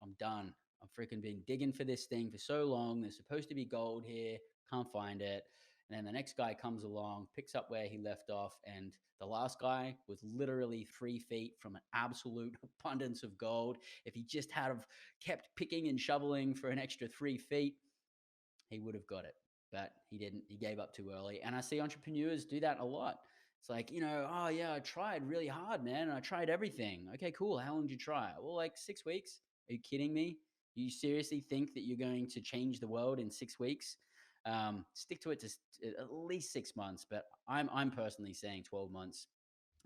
I'm done. I've freaking been digging for this thing for so long. There's supposed to be gold here, can't find it. And then the next guy comes along, picks up where he left off, and the last guy was literally 3 feet from an absolute abundance of gold. If he just had have kept picking and shoveling for an extra 3 feet, he would have got it. But he didn't. He gave up too early. And I see entrepreneurs do that a lot. It's like, oh yeah, I tried really hard, man. I tried everything. Okay, cool. How long did you try? Well, like 6 weeks. Are you kidding me? You seriously think that you're going to change the world in 6 weeks? Stick to it to at least 6 months, but I'm personally saying 12 months.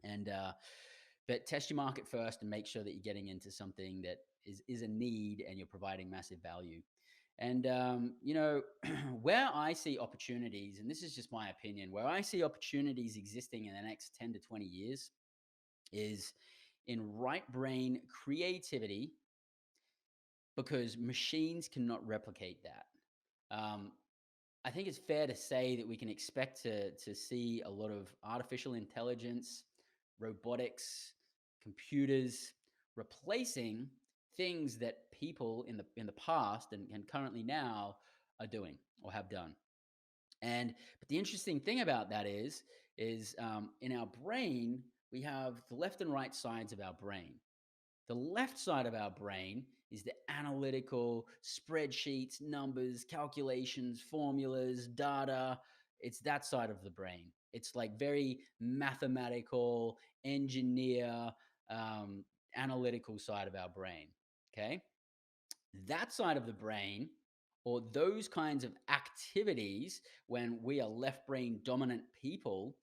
And but test your market first and make sure that you're getting into something that is a need and you're providing massive value. And where I see opportunities, and this is just my opinion, where I see opportunities existing in the next 10 to 20 years is in right brain creativity, because machines cannot replicate that. I think it's fair to say that we can expect to see a lot of artificial intelligence, robotics, computers replacing things that people in the past and currently now are doing or have done. And but the interesting thing about that is in our brain we have the left and right sides of our brain. The left side of our brain is the analytical spreadsheets, numbers, calculations, formulas, data. It's that side of the brain. It's like very mathematical, engineer, um, analytical side of our brain. Okay. That side of the brain, or those kinds of activities, when we are left brain dominant people,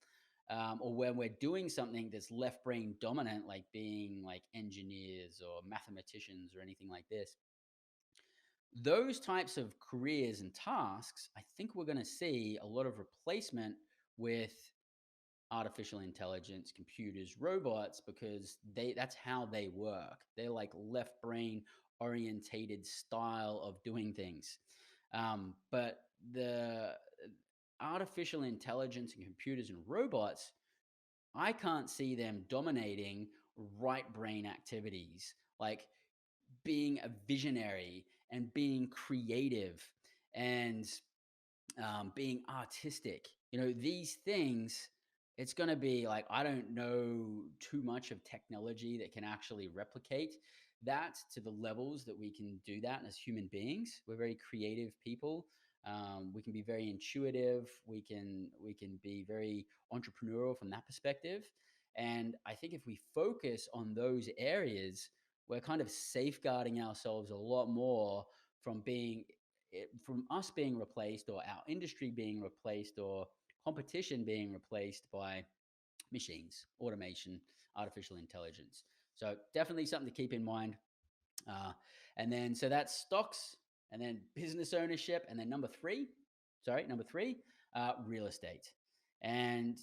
or when we're doing something that's left brain dominant, like being like engineers or mathematicians or anything like this, those types of careers and tasks, I think we're going to see a lot of replacement with artificial intelligence, computers, robots, because that's how they work. They're like left brain orientated style of doing things. But the artificial intelligence and computers and robots, I can't see them dominating right brain activities like being a visionary and being creative and being artistic. These things, it's going to be like, I don't know too much of technology that can actually replicate that to the levels that we can do that as human beings. We're very creative people. We can be very intuitive. We can be very entrepreneurial from that perspective. And I think if we focus on those areas, we're kind of safeguarding ourselves a lot more from from us being replaced, or our industry being replaced, or competition being replaced by machines, automation, artificial intelligence. So definitely something to keep in mind. Uh, and then so that's stocks, and then business ownership, and then number three, real estate. And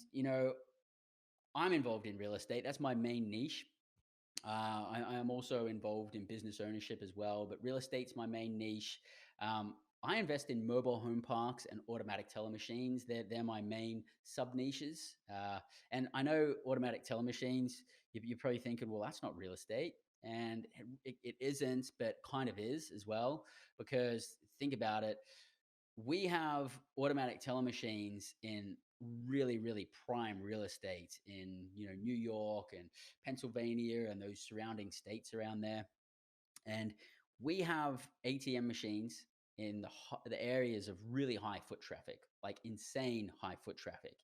I'm involved in real estate. That's my main niche. I am also involved in business ownership as well, but real estate's my main niche. I invest in mobile home parks and automatic teller machines. They're my main sub niches. And I know automatic teller machines, you're probably thinking, well, that's not real estate. And it isn't, but kind of is as well, because think about it. We have automatic teller machines in really, really prime real estate in New York and Pennsylvania and those surrounding states around there. And we have ATM machines in the areas of really high foot traffic, like insane high foot traffic.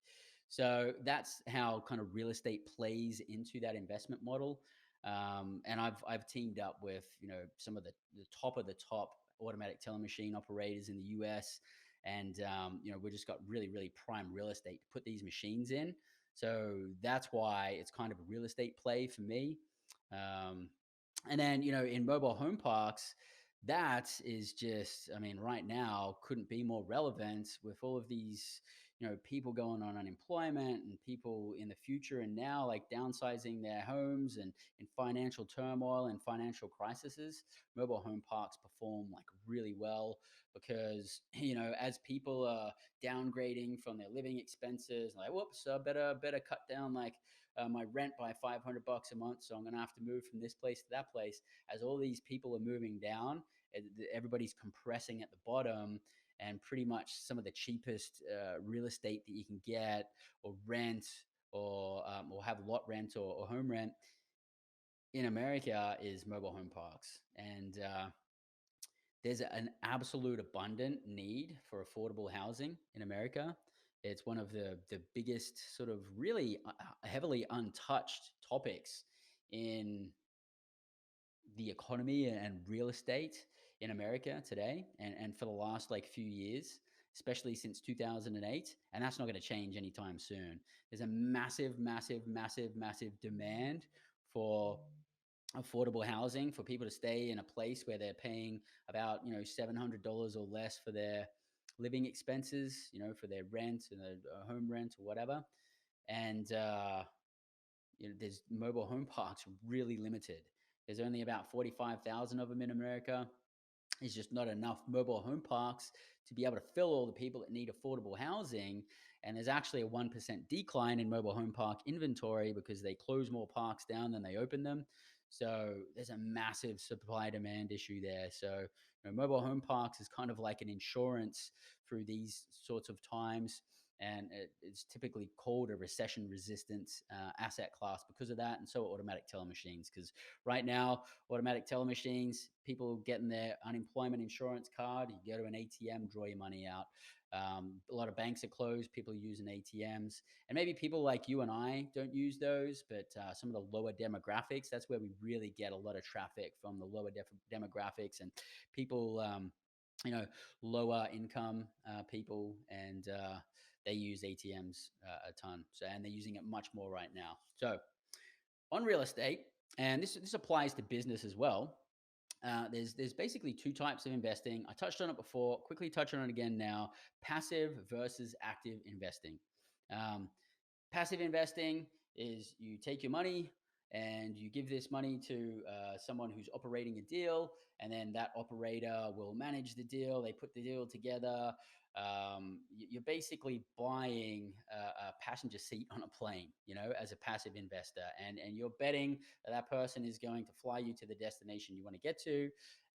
So that's how kind of real estate plays into that investment model. And I've teamed up with some of the top of the top automatic teller machine operators in the US, and we just got really prime real estate to put these machines in. So that's why it's kind of a real estate play for me. Um, and then in mobile home parks, that is just, I mean, right now couldn't be more relevant with all of these people going on unemployment and people in the future and now like downsizing their homes and in financial turmoil and financial crises. Mobile home parks perform like really well because as people are downgrading from their living expenses, like whoops, better cut down like my rent by $500 a month, so I'm going to have to move from this place to that place. As all these people are moving down, everybody's compressing at the bottom, and pretty much some of the cheapest real estate that you can get or rent or have lot rent or home rent in America is mobile home parks. And there's an absolute abundant need for affordable housing in America. It's one of the biggest sort of really heavily untouched topics in the economy and real estate in America today, and for the last like few years, especially since 2008. And that's not going to change anytime soon. There's a massive demand for affordable housing, for people to stay in a place where they're paying about $700 or less for their living expenses, for their rent and a home rent or whatever. And there's mobile home parks really limited. There's only about 45,000 of them in America. There's just not enough mobile home parks to be able to fill all the people that need affordable housing. And there's actually a 1% decline in mobile home park inventory because they close more parks down than they open them. So there's a massive supply demand issue there. So mobile home parks is kind of like an insurance through these sorts of times. And it's typically called a recession resistant asset class because of that. And so are automatic teller machines, because right now, automatic teller machines, people getting their unemployment insurance card, you go to an ATM, draw your money out. A lot of banks are closed, people are using ATMs. And maybe people like you and I don't use those, but some of the lower demographics, that's where we really get a lot of traffic from the lower demographics and people, lower income people, and they use ATMs a ton. So, and they're using it much more right now. So, on real estate, and this applies to business as well. There's basically two types of investing. I touched on it before. Quickly touch on it again now: passive versus active investing. Um, Passive investing is you take your money and you give this money to someone who's operating a deal, and then that operator will manage the deal. They put the deal together. You're basically buying a passenger seat on a plane, as a passive investor, and you're betting that that person is going to fly you to the destination you want to get to.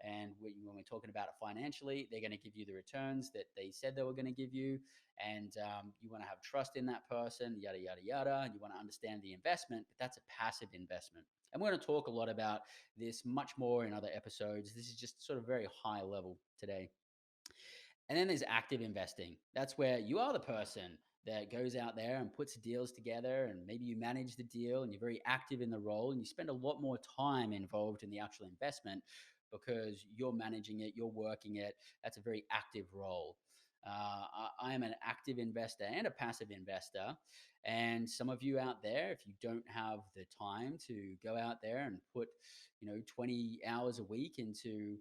And when we're talking about it financially, they're going to give you the returns that they said they were going to give you, and you want to have trust in that person, yada yada yada, and you want to understand the investment. But that's a passive investment, and we're going to talk a lot about this much more in other episodes. This is just sort of very high level today. And then there's active investing. That's where you are the person that goes out there and puts deals together, and maybe you manage the deal and you're very active in the role, and you spend a lot more time involved in the actual investment because you're managing it, you're working it. That's a very active role. I am an active investor and a passive investor. And some of you out there, if you don't have the time to go out there and put, 20 hours a week into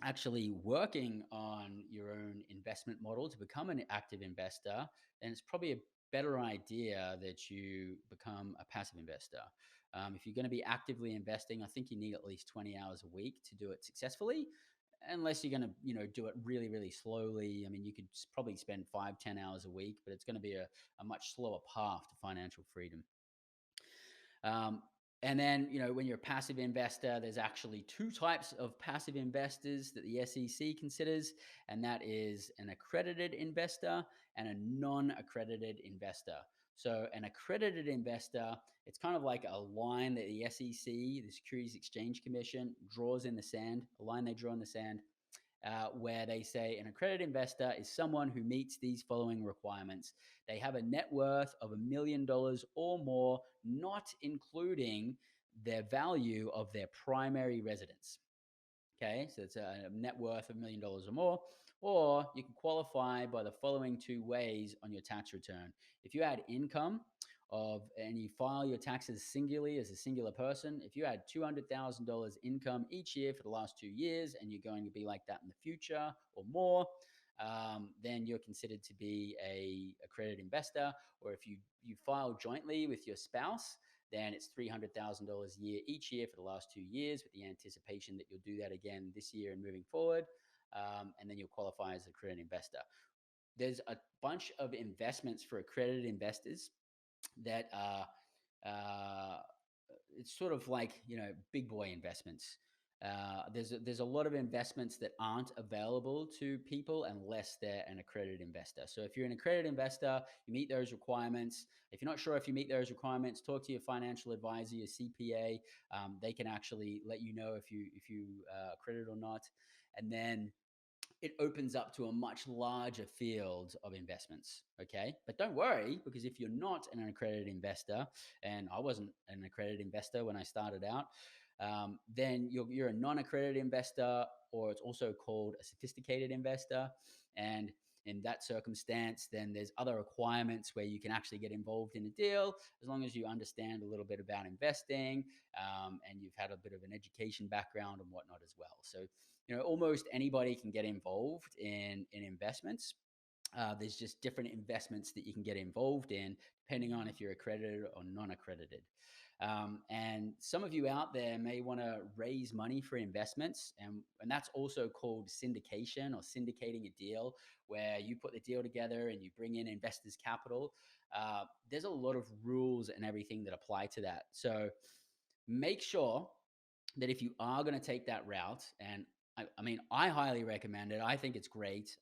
actually working on your own investment model to become an active investor, then it's probably a better idea that you become a passive investor. If you're going to be actively investing, I think you need at least 20 hours a week to do it successfully. Unless you're going to, do it really slowly. I mean, you could probably spend 5-10 hours a week, but it's going to be a much slower path to financial freedom. And then, when you're a passive investor, there's actually two types of passive investors that the SEC considers, and that is an accredited investor and a non-accredited investor. So an accredited investor, it's kind of like a line that the SEC, the Securities Exchange Commission, draws in the sand, a line they draw in the sand. where they say an accredited investor is someone who meets these following requirements. They have a net worth of $1 million or more, not including their value of their primary residence. Okay, so it's a net worth of $1 million or more, or you can qualify by the following two ways on your tax return. If you add income and you file your taxes singularly as a singular person, if you add $200,000 income each year for the last 2 years and you're going to be like that in the future or more, then you're considered to be a accredited investor. Or if you file jointly with your spouse, then it's $300,000 a year each year for the last 2 years, with the anticipation that you'll do that again this year and moving forward. And then you'll qualify as an accredited investor. There's a bunch of investments for accredited investors that are, it's sort of like, big boy investments. There's a lot of investments that aren't available to people unless they're an accredited investor. So if you're an accredited investor, you meet those requirements. If you're not sure if you meet those requirements, talk to your financial advisor, your CPA. They can actually let you know if you accredited or not. And then it opens up to a much larger field of investments. Okay. But don't worry, because if you're not an accredited investor, and I wasn't an accredited investor when I started out, then you're a non-accredited investor, or it's also called a sophisticated investor. And in that circumstance, then there's other requirements where you can actually get involved in a deal, as long as you understand a little bit about investing, and you've had a bit of an education background and whatnot as well. So, almost anybody can get involved in investments. There's just different investments that you can get involved in depending on if you're accredited or non-accredited. And some of you out there may want to raise money for investments, and that's also called syndication, or syndicating a deal, where you put the deal together and you bring in investors' capital. There's a lot of rules and everything that apply to that. So make sure that if you are going to take that route, and I mean, I highly recommend it. I think it's great.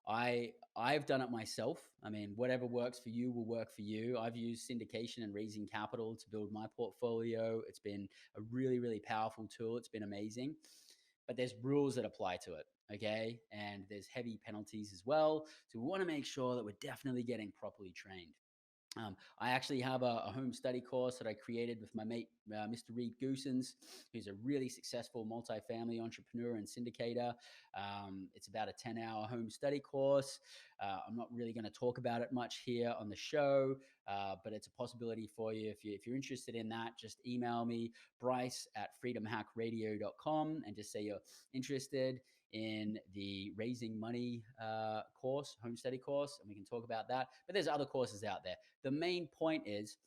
I've done it myself. I mean, whatever works for you will work for you. I've used syndication and raising capital to build my portfolio. It's been a really, really powerful tool. It's been amazing. But there's rules that apply to it, okay? And there's heavy penalties as well. So we want to make sure that we're definitely getting properly trained. I actually have a home study course that I created with my mate, Mr. Reed Goosens, who's a really successful multifamily entrepreneur and syndicator. It's about a 10-hour home study course. I'm not really going to talk about it much here on the show, but it's a possibility for you. If you're interested in that, just email me, Bryce@freedomhackradio.com, and just say you're interested in the raising money course, home study course, and we can talk about that. But there's other courses out there. The main point is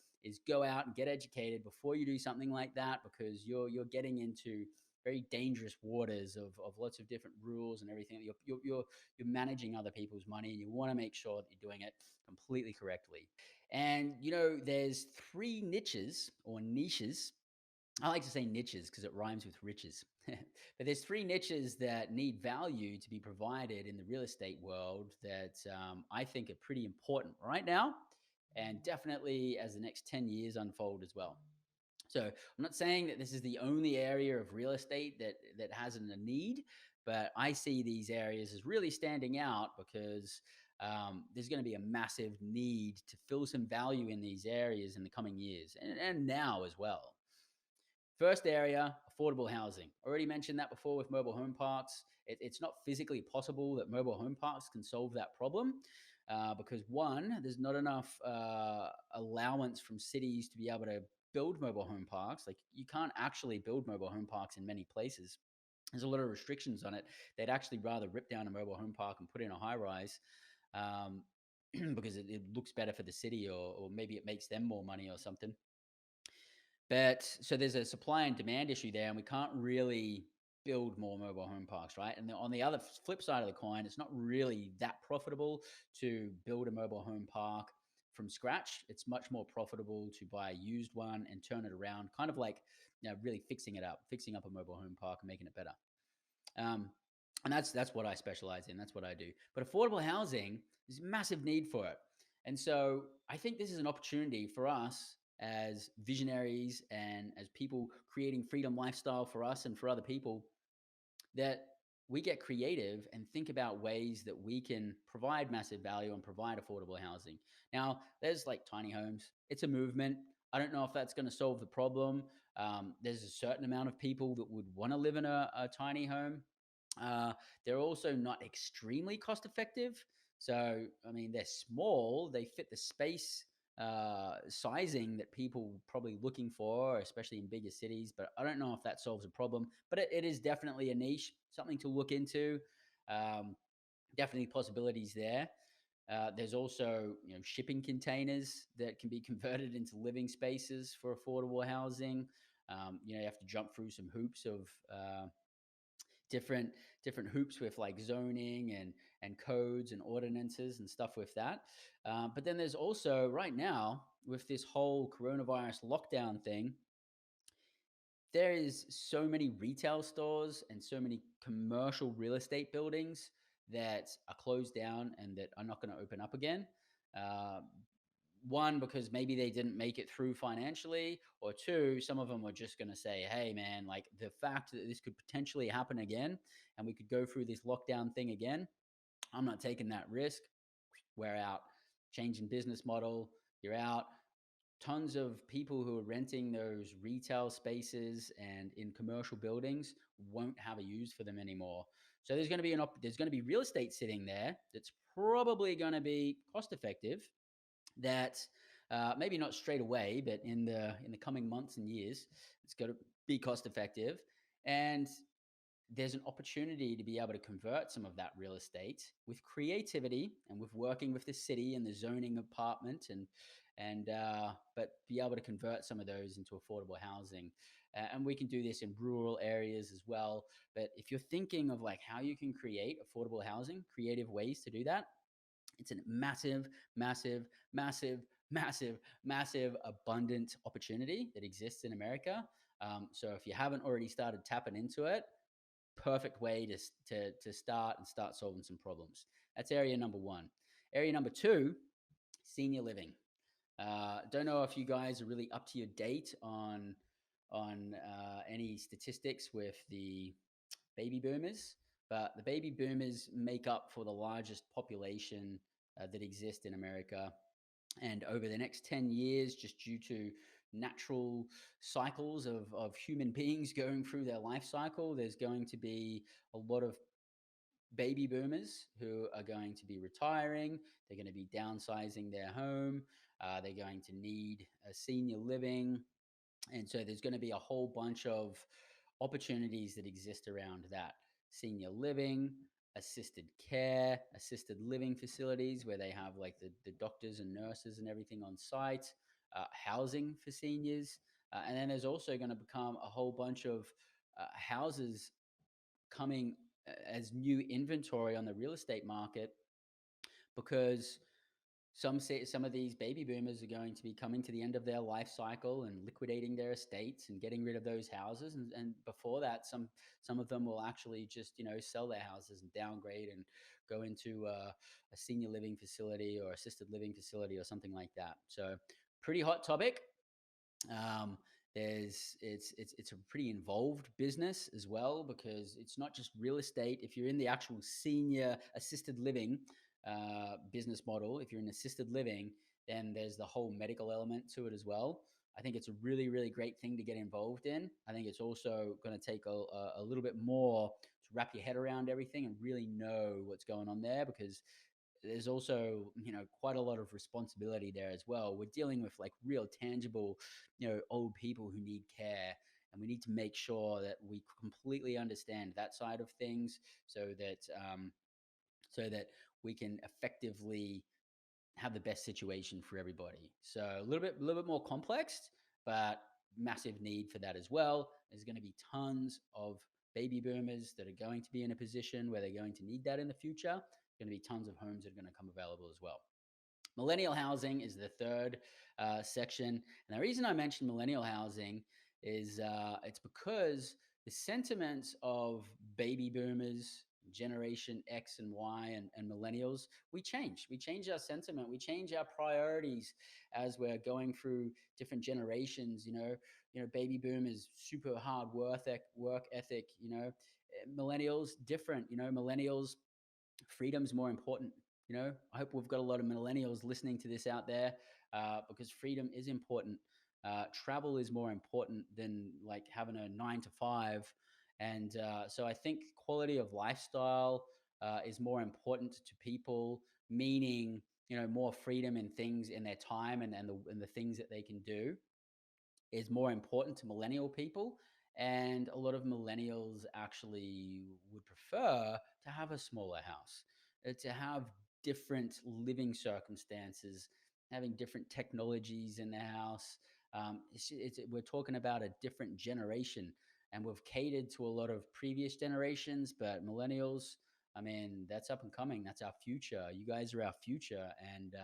go out and get educated before you do something like that, because you're getting into very dangerous waters of lots of different rules and everything. You're managing other people's money, and you want to make sure that you're doing it completely correctly. And there's 3 niches or niches. I like to say niches because it rhymes with riches. But there's 3 niches that need value to be provided in the real estate world that I think are pretty important right now, and definitely as the next 10 years unfold as well. So I'm not saying that this is the only area of real estate that has a need, but I see these areas as really standing out because there's going to be a massive need to fill some value in these areas in the coming years, and now as well. First area, affordable housing. Already mentioned that before with mobile home parks. It's not physically possible that mobile home parks can solve that problem, because one, there's not enough allowance from cities to be able to build mobile home parks. Like, you can't actually build mobile home parks in many places. There's a lot of restrictions on it. They'd actually rather rip down a mobile home park and put in a high rise, because it looks better for the city, or maybe it makes them more money or something. But so there's a supply and demand issue there, and we can't really build more mobile home parks, right? And on the other flip side of the coin, it's not really that profitable to build a mobile home park from scratch. It's much more profitable to buy a used one and turn it around, kind of like, really fixing up a mobile home park and making it better. And that's what I specialize in. That's what I do. But affordable housing, there's a massive need for it. And so I think this is an opportunity for us as visionaries and as people creating freedom lifestyle for us and for other people, that we get creative and think about ways that we can provide massive value and provide affordable housing. Now, there's like tiny homes. It's a movement. I don't know if that's going to solve the problem. There's a certain amount of people that would want to live in a tiny home. Uh, they're also not extremely cost effective. So, I mean, they're small, they fit the space sizing that people probably looking for, especially in bigger cities. But I don't know if that solves a problem. But it is definitely a niche, something to look into. Um, Definitely possibilities there. There's also, shipping containers that can be converted into living spaces for affordable housing. You have to jump through some hoops of different different hoops with like zoning and codes and ordinances and stuff with that. But then there's also right now with this whole coronavirus lockdown thing, there is so many retail stores and so many commercial real estate buildings that are closed down and that are not going to open up again. Uh, One, because maybe they didn't make it through financially, or two, some of them are just going to say, hey, man, like the fact that this could potentially happen again and we could go through this lockdown thing again, I'm not taking that risk. We're out. Change in business model, you're out. Tons of people who are renting those retail spaces and in commercial buildings won't have a use for them anymore. So there's going to be there's going to be real estate sitting there that's probably going to be cost effective, that maybe not straight away, but in the coming months and years, it's got to be cost effective. And there's an opportunity to be able to convert some of that real estate with creativity and with working with the city and the zoning department, and but be able to convert some of those into affordable housing. And we can do this in rural areas as well. But if you're thinking of like how you can create affordable housing, creative ways to do that, it's a massive, massive, massive, massive, massive, abundant opportunity that exists in America. So if you haven't already started tapping into it, perfect way to start and start solving some problems. That's area number one. Area number two, senior living. Don't know if you guys are really up to your date on any statistics with the baby boomers, but the baby boomers make up for the largest population that exists in America. And over the next 10 years, just due to natural cycles of human beings going through their life cycle, there's going to be a lot of baby boomers who are going to be retiring. They're going to be downsizing their home. They're going to need a senior living. And so there's going to be a whole bunch of opportunities that exist around that: senior living, assisted care, assisted living facilities where they have like the doctors and nurses and everything on site, housing for seniors. And then there's also going to become a whole bunch of houses coming as new inventory on the real estate market, because some of these baby boomers are going to be coming to the end of their life cycle and liquidating their estates and getting rid of those houses. And before that, some of them will actually just sell their houses and downgrade and go into a senior living facility or assisted living facility or something like that. So pretty hot topic. Um, it's a pretty involved business as well, because it's not just real estate. If you're in the actual senior assisted living business model, if you're in assisted living, then there's the whole medical element to it as well. I think it's a really, really great thing to get involved in. I think it's also going to take a little bit more to wrap your head around everything and really know what's going on there, because there's also quite a lot of responsibility there as well. We're dealing with like real tangible old people who need care, and we need to make sure that we completely understand that side of things, so that so that we can effectively have the best situation for everybody. So a little bit more complex, but massive need for that as well. There's going to be tons of baby boomers that are going to be in a position where they're going to need that in the future. Going to be tons of homes that are going to come available as well. Millennial housing is the third section. And the reason I mentioned millennial housing is it's because the sentiments of baby boomers, Generation X and Y, and millennials, we change. We change our sentiment. We change our priorities as we're going through different generations. Baby boomers, super hard work ethic. Millennials different. Millennials, freedom's more important. I hope we've got a lot of millennials listening to this out there, because freedom is important. Travel is more important than like having a 9 to 5. And so I think quality of lifestyle is more important to people, meaning, more freedom in things in their time, and the things that they can do is more important to millennial people. And a lot of millennials actually would prefer to have a smaller house, to have different living circumstances, having different technologies in the house. We're talking about a different generation, and we've catered to a lot of previous generations, but millennials, I mean, that's up and coming. That's our future. You guys are our future. And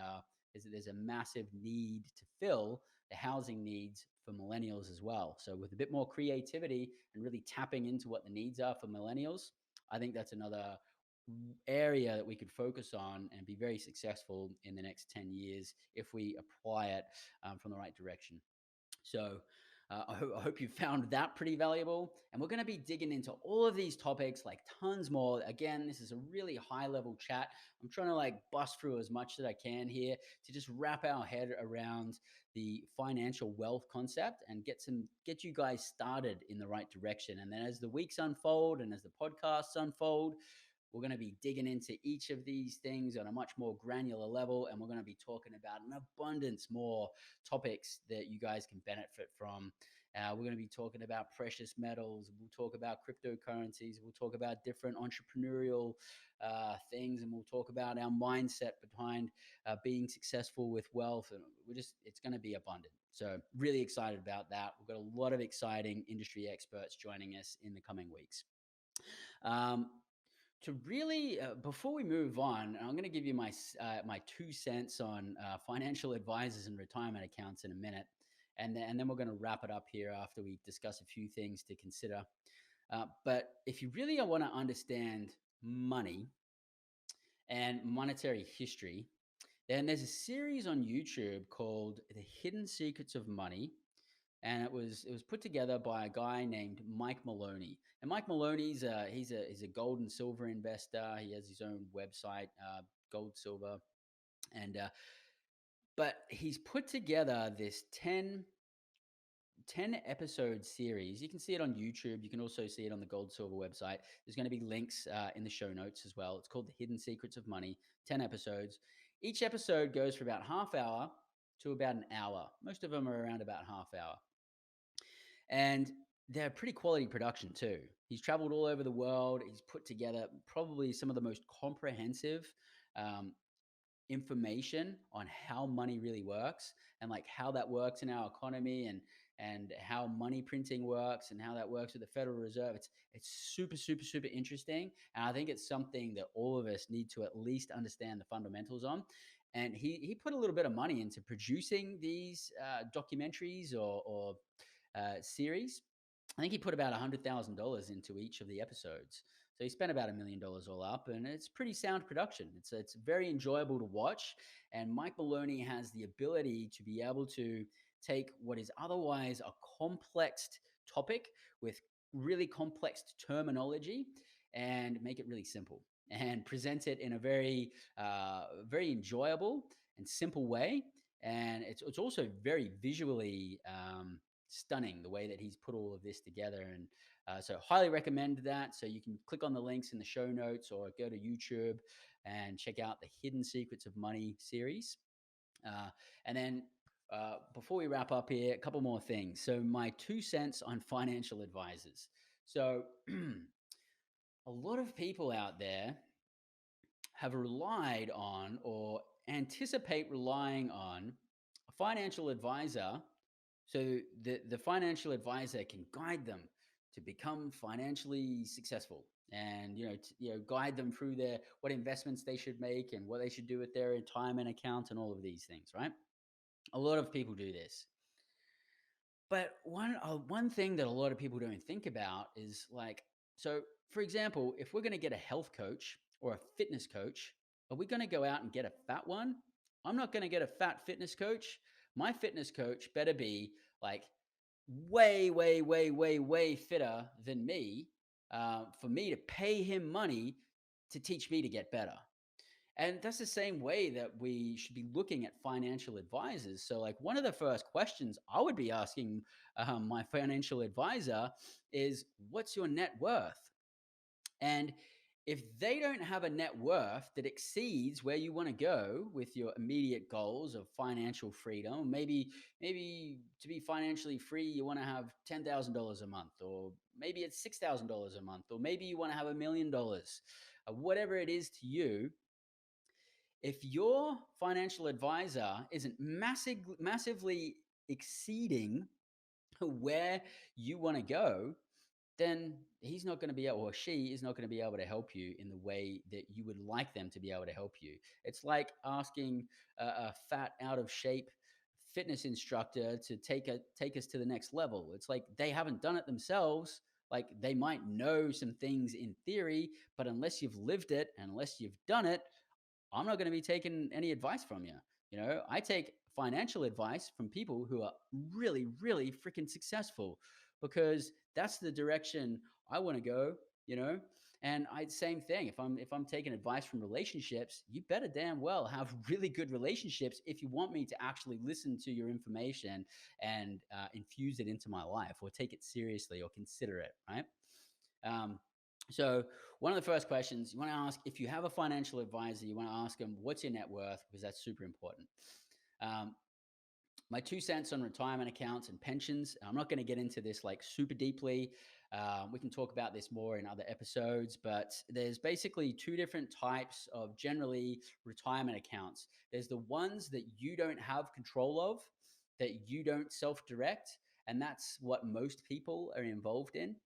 there's a massive need to fill the housing needs for millennials as well. So with a bit more creativity and really tapping into what the needs are for millennials, I think that's another area that we could focus on and be very successful in the next 10 years if we apply it from the right direction. So I hope you found that pretty valuable. And we're going to be digging into all of these topics, like tons more. Again, this is a really high level chat. I'm trying to like bust through as much that I can here to just wrap our head around the financial wealth concept and get you guys started in the right direction. And then as the weeks unfold and as the podcasts unfold, we're going to be digging into each of these things on a much more granular level, and we're going to be talking about an abundance more topics that you guys can benefit from. We're going to be talking about precious metals. We'll talk about cryptocurrencies. We'll talk about different entrepreneurial things, and we'll talk about our mindset behind being successful with wealth. And it's going to be abundant. So really excited about that. We've got a lot of exciting industry experts joining us in the coming weeks. To really before we move on, I'm going to give you my 2 cents on financial advisors and retirement accounts in a minute, and then we're going to wrap it up here after we discuss a few things to consider. But if you really want to understand money and monetary history, then there's a series on YouTube called The Hidden Secrets of Money, and it was put together by a guy named Mike Maloney. And Mike Maloney's he's a gold and silver investor. He has his own website, gold, silver, and but he's put together this 10 episode series. You can see it on YouTube. You can also see it on the Gold Silver website. There's going to be links in the show notes as well. It's called The Hidden Secrets of Money, 10 episodes. Each episode goes for about half hour to about an hour. Most of them are around about half hour. And they're pretty quality production too. He's traveled all over the world. He's put together probably some of the most comprehensive um, information on how money really works, and like how that works in our economy, and how money printing works and how that works with the Federal Reserve. It's super, super, super interesting. And I think it's something that all of us need to at least understand the fundamentals on. And he put a little bit of money into producing these documentaries or series. I think he put about $100,000 into each of the episodes. So he spent about $1 million all up, and it's pretty sound production. It's very enjoyable to watch. And Mike Maloney has the ability to be able to take what is otherwise a complex topic with really complex terminology and make it really simple and present it in a very enjoyable and simple way. And it's also very visually stunning the way that he's put all of this together. And so highly recommend that. So you can click on the links in the show notes or go to YouTube and check out the Hidden Secrets of Money series. And then before we wrap up here, a couple more things. So my 2 cents on financial advisors. So a lot of people out there have relied on or anticipate relying on a financial advisor, so the financial advisor can guide them to become financially successful, and guide them through their what investments they should make and what they should do with their retirement account and all of these things, right? A lot of people do this. But one thing that a lot of people don't think about is like, so for example, if we're going to get a health coach or a fitness coach, are we going to go out and get a fat one? I'm not going to get a fat fitness coach. My fitness coach better be like way, way, way, way, way fitter than me, for me to pay him money to teach me to get better. And that's the same way that we should be looking at financial advisors. So, like, one of the first questions I would be asking my financial advisor is, what's your net worth? And if they don't have a net worth that exceeds where you want to go with your immediate goals of financial freedom, maybe to be financially free, you want to have $10,000 a month, or maybe it's $6,000 a month, or maybe you want to have $1 million, whatever it is to you. If your financial advisor isn't massively exceeding where you want to go, then he's not going to be able, or she is not going to be able to help you in the way that you would like them to be able to help you. It's like asking a fat, out of shape fitness instructor to take us to the next level. It's like they haven't done it themselves. Like, they might know some things in theory, but unless you've lived it and unless you've done it, I'm not going to be taking any advice from you. I take financial advice from people who are really, really freaking successful, because that's the direction I want to go, you know? And same thing. If I'm taking advice from relationships, you better damn well have really good relationships if you want me to actually listen to your information and infuse it into my life, or take it seriously, or consider it, right? Um, so one of the first questions you want to ask, if you have a financial advisor, you want to ask them, what's your net worth? Because that's super important. Um, my 2 cents on retirement accounts and pensions. I'm not going to get into this like super deeply. We can talk about this more in other episodes, but there's basically two different types of generally retirement accounts. There's the ones that you don't have control of, that you don't self-direct, and that's what most people are involved in.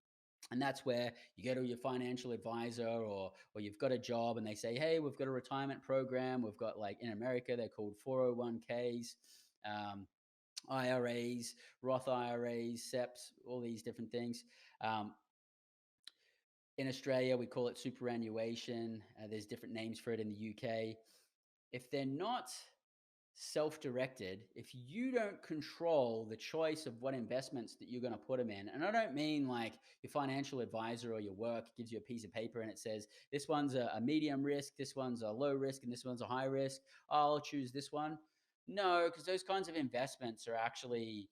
And that's where you go to your financial advisor, or you've got a job and they say, hey, we've got a retirement program. We've got, like, in America, they're called 401ks, um, IRAs, Roth IRAs, SEPs, all these different things. Um, in Australia, we call it superannuation. There's different names for it in the UK. If they're not self-directed, if you don't control the choice of what investments that you're going to put them in, and I don't mean like your financial advisor or your work gives you a piece of paper and it says, this one's a medium risk, this one's a low risk, and this one's a high risk, I'll choose this one. No, because those kinds of investments are actually,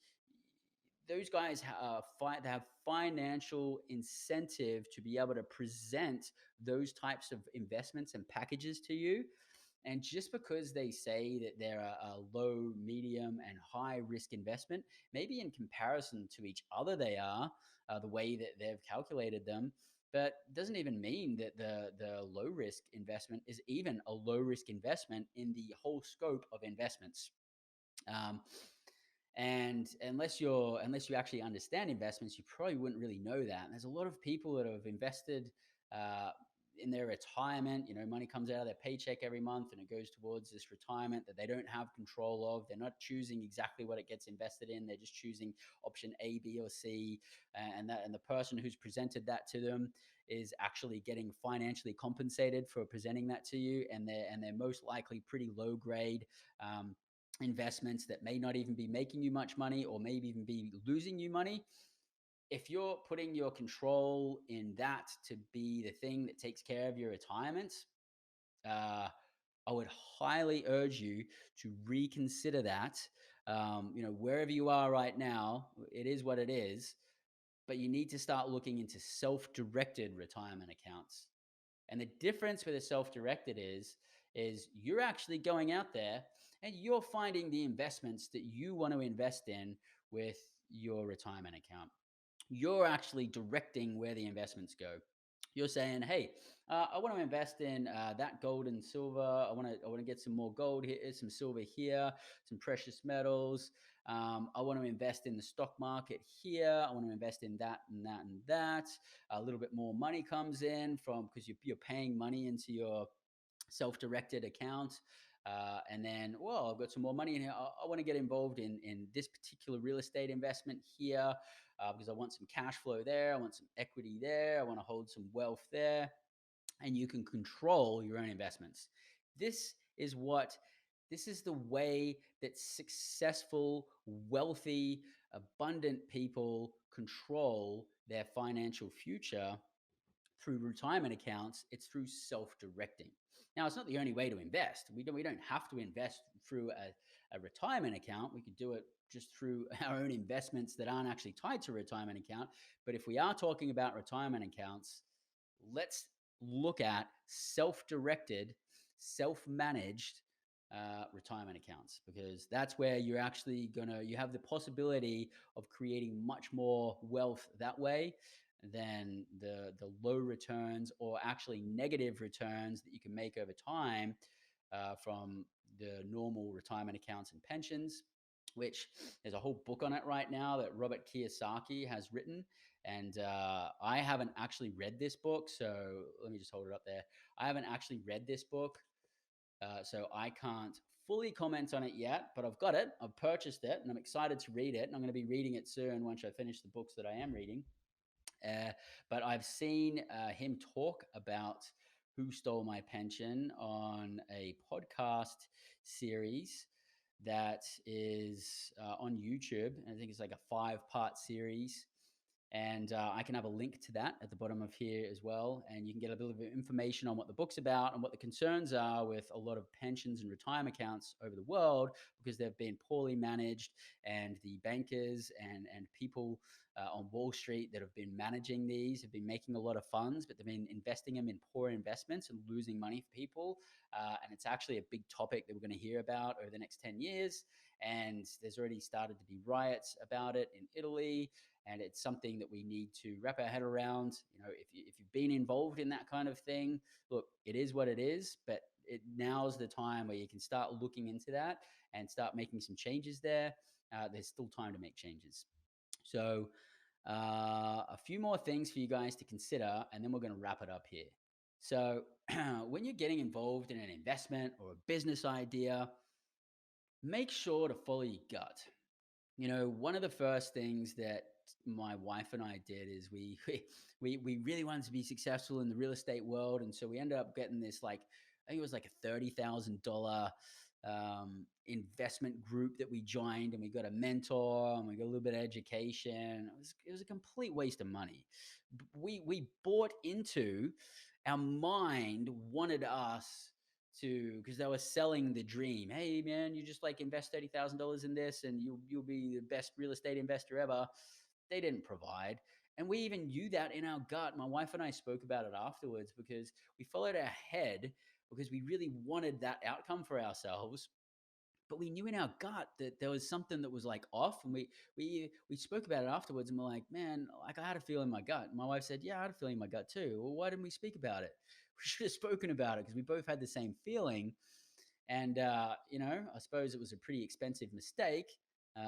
those guys they have financial incentive to be able to present those types of investments and packages to you. And just because they say that they're a low, medium, and high risk investment, maybe in comparison to each other, they are the way that they've calculated them. But doesn't even mean that the low risk investment is even a low risk investment in the whole scope of investments. Um, and unless you actually understand investments, you probably wouldn't really know that. And there's a lot of people that have invested uh, in their retirement. Money comes out of their paycheck every month and it goes towards this retirement that they don't have control of. They're not choosing exactly what it gets invested in. They're just choosing option A, B, or C. And the person who's presented that to them is actually getting financially compensated for presenting that to you. And they're most likely pretty low grade investments that may not even be making you much money, or maybe even be losing you money. If you're putting your control in that to be the thing that takes care of your retirement, uh, I would highly urge you to reconsider that. Wherever you are right now, it is what it is, but you need to start looking into self-directed retirement accounts. And the difference with a self-directed is you're actually going out there and you're finding the investments that you want to invest in with your retirement account. You're actually directing where the investments go. You're saying, hey, I want to invest in that gold and silver. I want to get some more gold here, some silver here, some precious metals. I want to invest in the stock market here. I want to invest in that and that and that. A little bit more money comes in from, because you're paying money into your self-directed account. And then, well, I've got some more money in here. I want to get involved in this particular real estate investment here, because I want some cash flow there. I want some equity there. I want to hold some wealth there. And you can control your own investments. This is what this is the way that successful, wealthy, abundant people control their financial future. through retirement accounts, it's through self-directing. Now, it's not the only way to invest. We don't have to invest through a retirement account. We could do it just through our own investments that aren't actually tied to a retirement account. But if we are talking about retirement accounts, let's look at self-directed, self-managed retirement accounts, because that's where you have the possibility of creating much more wealth that way than the low returns or actually negative returns that you can make over time from the normal retirement accounts and pensions, which there's a whole book on it right now that Robert Kiyosaki has written. And I haven't actually read this book. So let me just hold it up there. I haven't actually read this book. So I can't fully comment on it yet, but I've got it. I've purchased it and I'm excited to read it. And I'm going to be reading it soon once I finish the books that I am reading. But I've seen him talk about Who Stole My Pension on a podcast series that is on YouTube. I think it's like a 5-part series. And I can have a link to that at the bottom of here as well. And you can get a bit of information on what the book's about and what the concerns are with a lot of pensions and retirement accounts over the world, because they've been poorly managed. And the bankers and people on Wall Street that have been managing these have been making a lot of funds, but they've been investing them in poor investments and losing money for people. And it's actually a big topic that we're going to hear about over the next 10 years. And there's already started to be riots about it in Italy. And it's something that we need to wrap our head around. If you've been involved in that kind of thing, look, it is what it is, but now's the time where you can start looking into that and start making some changes there. There's still time to make changes. So a few more things for you guys to consider, and then we're going to wrap it up here. So when you're getting involved in an investment or a business idea, make sure to follow your gut. One of the first things that my wife and I did is we really wanted to be successful in the real estate world, and so we ended up getting this, like, I think it was like a $30,000 investment group that we joined, and we got a mentor and we got a little bit of education. It was a complete waste of money. We bought into, our mind wanted us to, because they were selling the dream. Hey man, you just like invest $30,000 in this and you'll be the best real estate investor ever. They didn't provide. And we even knew that in our gut. My wife and I spoke about it afterwards, because we followed our head because we really wanted that outcome for ourselves. But we knew in our gut that there was something that was like off, and we spoke about it afterwards, and we're like, man, like, I had a feeling in my gut. And my wife said, yeah, I had a feeling in my gut too. Well, why didn't we speak about it? We should have spoken about it, because we both had the same feeling. And I suppose it was a pretty expensive mistake,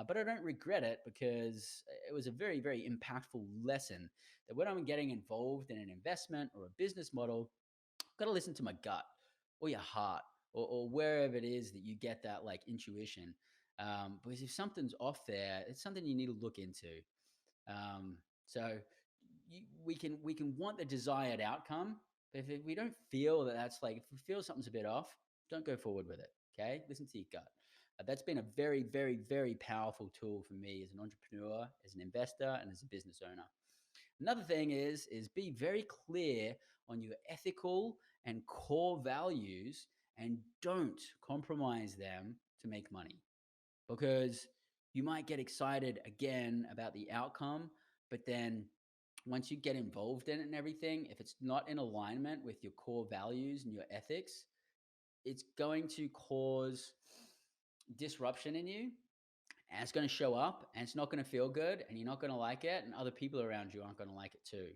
but I don't regret it, because it was a very, very impactful lesson that when I'm getting involved in an investment or a business model, I've got to listen to my gut or your heart, or wherever it is that you get that like intuition. Because if something's off there, it's something you need to look into. So we can want the desired outcome, but if we don't feel that that's like, if we feel something's a bit off, don't go forward with it. Okay, listen to your gut. That's been a very, very, very powerful tool for me as an entrepreneur, as an investor, and as a business owner. Another thing is be very clear on your ethical and core values, and don't compromise them to make money, because you might get excited again about the outcome, but then once you get involved in it and everything, if it's not in alignment with your core values and your ethics, it's going to cause disruption in you, and it's going to show up, and it's not going to feel good, and you're not going to like it, and other people around you aren't going to like it too.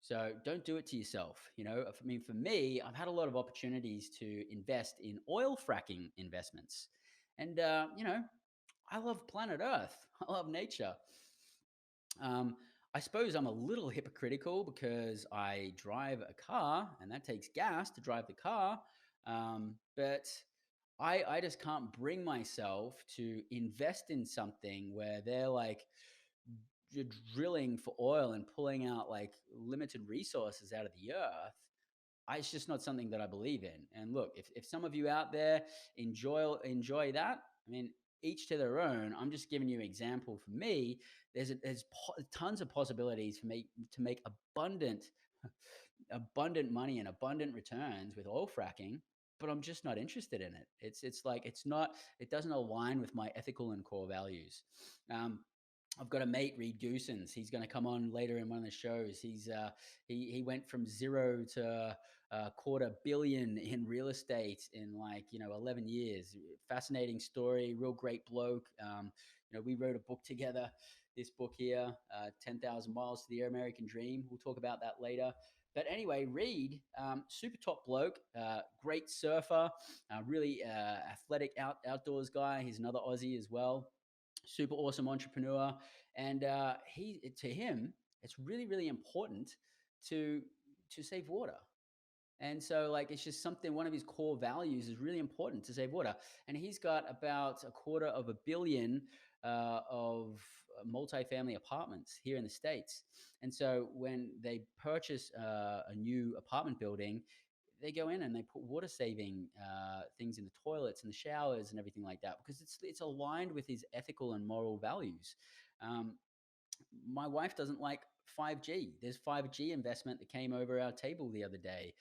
So don't do it to yourself. I mean, for me, I've had a lot of opportunities to invest in oil fracking investments. And, I love planet Earth. I love nature. Um, I suppose I'm a little hypocritical because I drive a car and that takes gas to drive the car. But I just can't bring myself to invest in something where they're like drilling for oil and pulling out like limited resources out of the earth. It's just not something that I believe in. And look, if some of you out there enjoy that, I mean, each to their own. I'm just giving you an example. For me, there's tons of possibilities for me to make abundant abundant money and abundant returns with oil fracking, but I'm just not interested in it. It's like it's not. It doesn't align with my ethical and core values. Um, I've got a mate, Reed Goosens. He's going to come on later in one of the shows. He went from zero to a quarter billion in real estate in 11 years. Fascinating story, real great bloke. We wrote a book together. This book here, 10,000 Miles to the American Dream. We'll talk about that later. But anyway, Reed, super top bloke, great surfer, really athletic outdoors guy. He's another Aussie as well, super awesome entrepreneur. And to him, it's really, really important to save water. And so, like, it's just something, one of his core values is really important to save water. And he's got about a quarter of a billion of multifamily apartments here in the States. And so, when they purchase a new apartment building, they go in and they put water saving things in the toilets and the showers and everything like that, because it's aligned with his ethical and moral values. Um, my wife doesn't like 5G. There's 5G investment that came over our table the other day.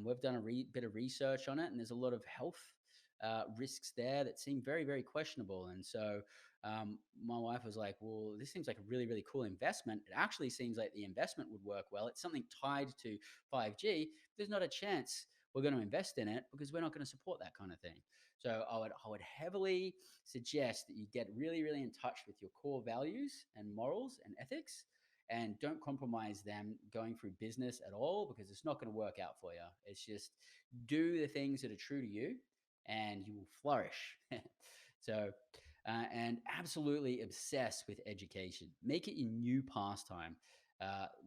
We've done a bit of research on it, and there's a lot of health risks there that seem very, very questionable. And so my wife was like, well, this seems like a really, really cool investment. It actually seems like the investment would work well. It's something tied to 5G. There's not a chance we're going to invest in it because we're not going to support that kind of thing. So I would heavily suggest that you get really, really in touch with your core values and morals and ethics, and don't compromise them going through business at all, because it's not going to work out for you. It's just do the things that are true to you and you will flourish. So, and absolutely obsess with education. Make it your new pastime.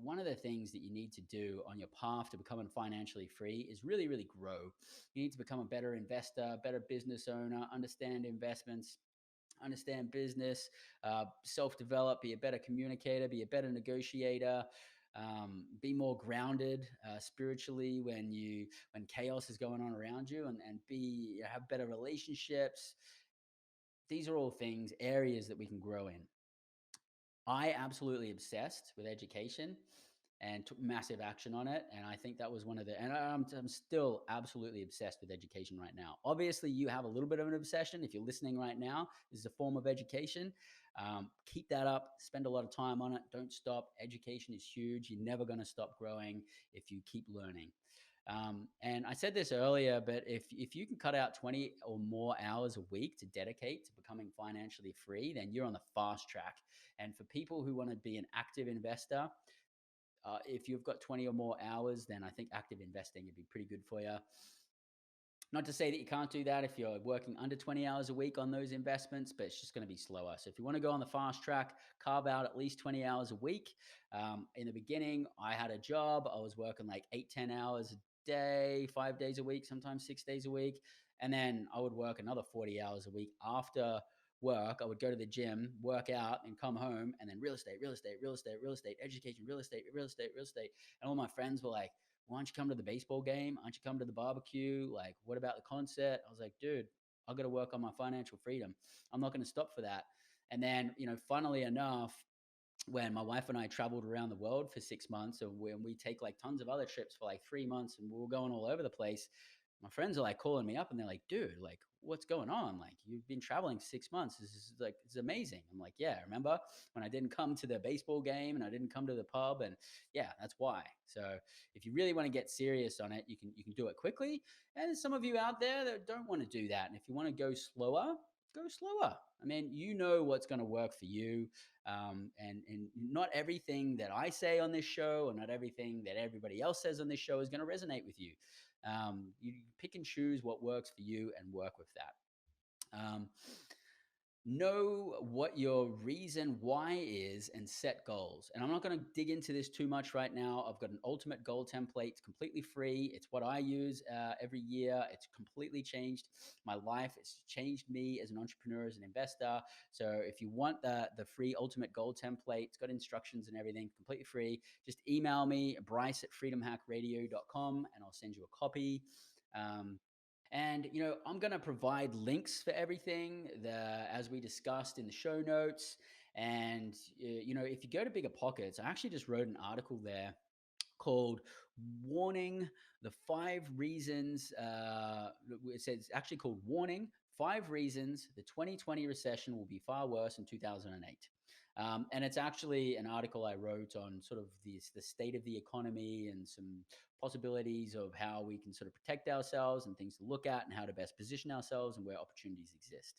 One of the things that you need to do on your path to becoming financially free is really, really grow. You need to become a better investor, better business owner, understand investments, understand business, self-develop, be a better communicator, be a better negotiator, be more grounded spiritually when chaos is going on around you, and have better relationships. These are all things, areas that we can grow in. I absolutely obsessed with education and took massive action on it. And I think that was one of the, and I'm still absolutely obsessed with education right now. Obviously, you have a little bit of an obsession. If you're listening right now, this is a form of education. Keep that up, spend a lot of time on it. Don't stop. Education is huge. You're never going to stop growing if you keep learning. And I said this earlier, but if you can cut out 20 or more hours a week to dedicate to becoming financially free, then you're on the fast track. And for people who want to be an active investor, if you've got 20 or more hours, then I think active investing would be pretty good for you. Not to say that you can't do that if you're working under 20 hours a week on those investments, but it's just going to be slower. So if you want to go on the fast track, carve out at least 20 hours a week. In the beginning, I had a job. I was working like 8-10 hours a day, 5 days a week, sometimes 6 days a week. And then I would work another 40 hours a week after work. I would go to the gym, work out, and come home, and then real estate, real estate, real estate, real estate, education, real estate, real estate, real estate. And all my friends were like, why don't you come to the baseball game? Why don't you come to the barbecue? Like, what about the concert? I was like, dude, I got to work on my financial freedom. I'm not going to stop for that. And then, funnily enough, when my wife and I traveled around the world for 6 months, and when we take like tons of other trips for like 3 months, and we were going all over the place, my friends are like calling me up and they're like, dude, like, what's going on? Like, you've been traveling 6 months. This is like, it's amazing. I'm like, yeah, remember when I didn't come to the baseball game and I didn't come to the pub? And yeah, that's why. So if you really want to get serious on it, you can do it quickly. And there's some of you out there that don't want to do that. And if you want to go slower, go slower. I mean, you know what's going to work for you. And not everything that I say on this show, or not everything that everybody else says on this show, is going to resonate with you. You pick and choose what works for you and work with that. Know what your reason why is and set goals. And I'm not going to dig into this too much right now. I've got an ultimate goal template. It's completely free. It's what I use every year. It's completely changed my life. It's changed me as an entrepreneur, as an investor. So if you want the free ultimate goal template, it's got instructions and everything, completely free. Just email me, Bryce at freedomhackradio.com, and I'll send you a copy. And, I'm going to provide links for everything as we discussed in the show notes. And, if you go to Bigger Pockets, I actually just wrote an article there called Warning, the 5 reasons. It says it's actually called Warning, 5 reasons the 2020 recession will be far worse in 2008. And it's actually an article I wrote on sort of the state of the economy and some possibilities of how we can sort of protect ourselves and things to look at and how to best position ourselves and where opportunities exist.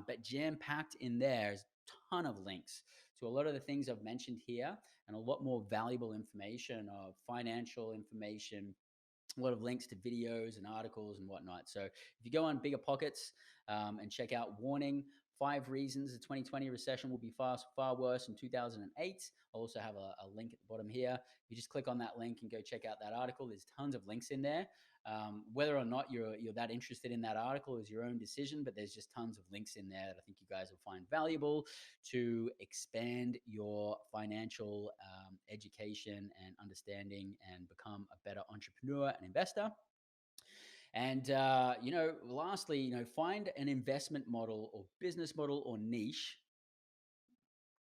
But jam packed in there is a ton of links to a lot of the things I've mentioned here and a lot more valuable information of financial information, a lot of links to videos and articles and whatnot. So if you go on Bigger Pockets and check out Warning, 5 reasons the 2020 recession will be far worse in 2008. I'll also have a link at the bottom here. You just click on that link and go check out that article. There's tons of links in there. Whether or not you're that interested in that article is your own decision, but there's just tons of links in there that I think you guys will find valuable to expand your financial education and understanding and become a better entrepreneur and investor. And lastly, find an investment model or business model or niche,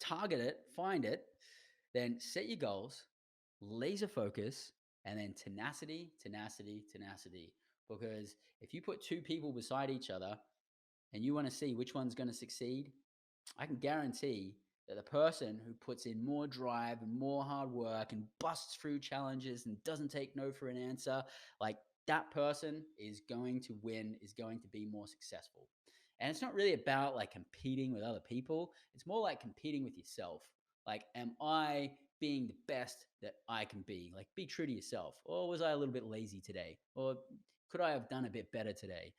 target it, find it, then set your goals, laser focus, and then tenacity, tenacity, tenacity. Because if you put two people beside each other and you want to see which one's going to succeed, I can guarantee that the person who puts in more drive and more hard work and busts through challenges and doesn't take no for an answer, like that person is going to win, is going to be more successful. And it's not really about like competing with other people. It's more like competing with yourself. Like, am I being the best that I can be? Like, be true to yourself. Or was I a little bit lazy today? Or could I have done a bit better today?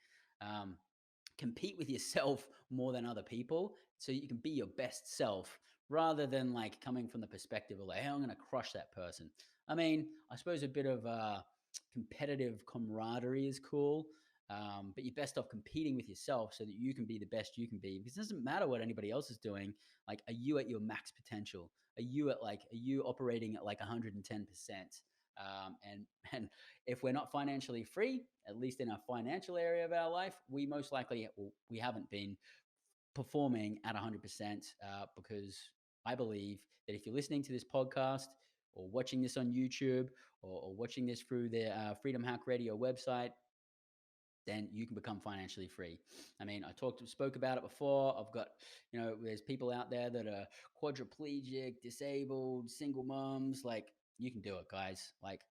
Compete with yourself more than other people so you can be your best self rather than like coming from the perspective of like, hey, I'm going to crush that person. I mean, I suppose a bit of competitive camaraderie is cool, but you're best off competing with yourself so that you can be the best you can be, because it doesn't matter what anybody else is doing. Like, are you at your max potential? Are you operating at like 110%? And if we're not financially free, at least in our financial area of our life, we most likely we haven't been performing at 100%, because I believe that if you're listening to this podcast or watching this on YouTube or watching this through the Freedom Hack Radio website, then you can become financially free. I mean, I spoke about it before. I've got, there's people out there that are quadriplegic, disabled, single moms. Like, you can do it, guys. Like,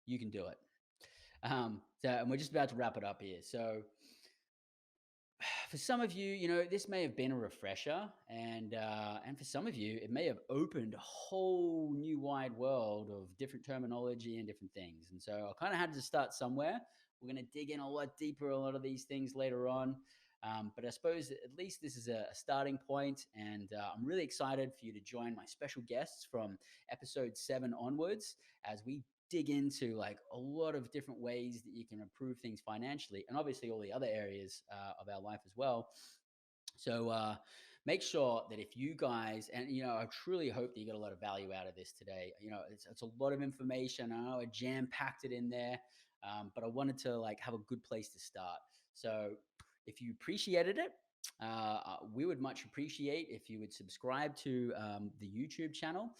you can do it. And we're just about to wrap it up here. So for some of you, this may have been a refresher, and for some of you, it may have opened a whole new wide world of different terminology and different things. And so I kind of had to start somewhere. We're going to dig in a lot deeper a lot of these things later on. But I suppose at least this is a starting point, and I'm really excited for you to join my special guests from episode 7 onwards as we dig into like a lot of different ways that you can improve things financially, and obviously all the other areas of our life as well. So make sure that if you guys, and I truly hope that you get a lot of value out of this today. It's a lot of information. I know I jam packed it in there, but I wanted to like have a good place to start. So if you appreciated it, we would much appreciate if you would subscribe to the YouTube channel.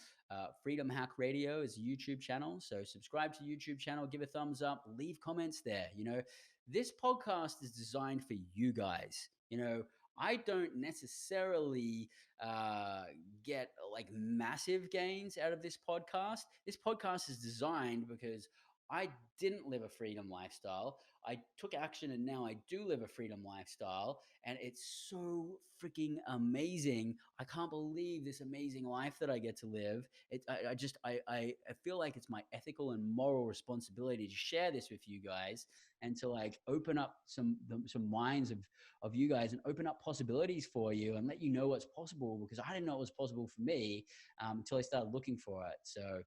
Freedom Hack Radio is a YouTube channel. So subscribe to the YouTube channel, give a thumbs up, leave comments there. This podcast is designed for you guys. I don't necessarily get like massive gains out of this podcast. This podcast is designed because I didn't live a freedom lifestyle. I took action and now I do live a freedom lifestyle, and it's so freaking amazing. I can't believe this amazing life that I get to live. I feel like it's my ethical and moral responsibility to share this with you guys and to like open up some minds of you guys and open up possibilities for you and let you know what's possible, because I didn't know it was possible for me until I started looking for it. So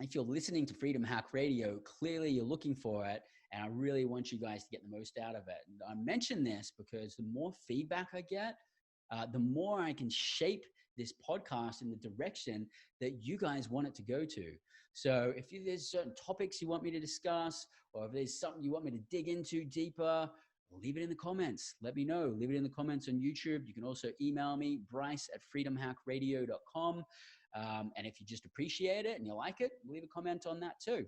if you're listening to Freedom Hack Radio, clearly you're looking for it, and I really want you guys to get the most out of it. And I mention this because the more feedback I get, the more I can shape this podcast in the direction that you guys want it to go to. So if there's certain topics you want me to discuss, or if there's something you want me to dig into deeper, leave it in the comments. Let me know. Leave it in the comments on YouTube. You can also email me, Bryce at freedomhackradio.com. And if you just appreciate it and you like it, leave a comment on that too.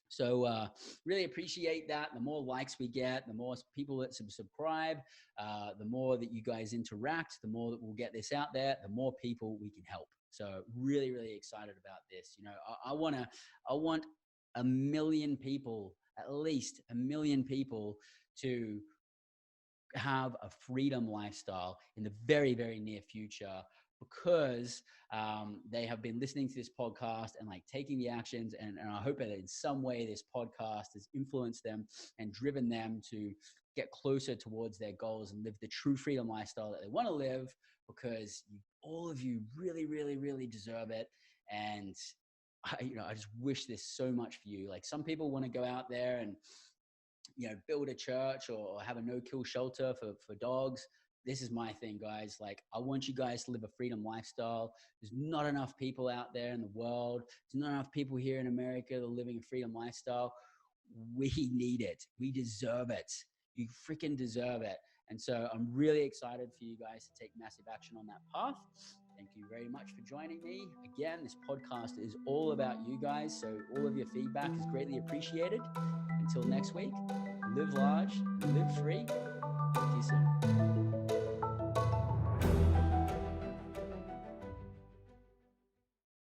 So really appreciate that. The more likes we get, the more people that subscribe, the more that you guys interact, the more that we'll get this out there, the more people we can help. So really, really excited about this. You know, I want 1 million people, at least 1 million people, to have a freedom lifestyle in the very, very near future, because they have been listening to this podcast and like taking the actions. And I hope that in some way this podcast has influenced them and driven them to get closer towards their goals and live the true freedom lifestyle that they want to live, because all of you really, really, really deserve it. And I just wish this so much for you. Like, some people want to go out there and build a church or have a no-kill shelter for dogs. This is my thing, guys. Like, I want you guys to live a freedom lifestyle. There's not enough people out there in the world. There's not enough people here in America that are living a freedom lifestyle. We need it. We deserve it. You freaking deserve it. And so I'm really excited for you guys to take massive action on that path. Thank you very much for joining me. Again, this podcast is all about you guys, so all of your feedback is greatly appreciated. Until next week, live large, live free. Talk to you soon.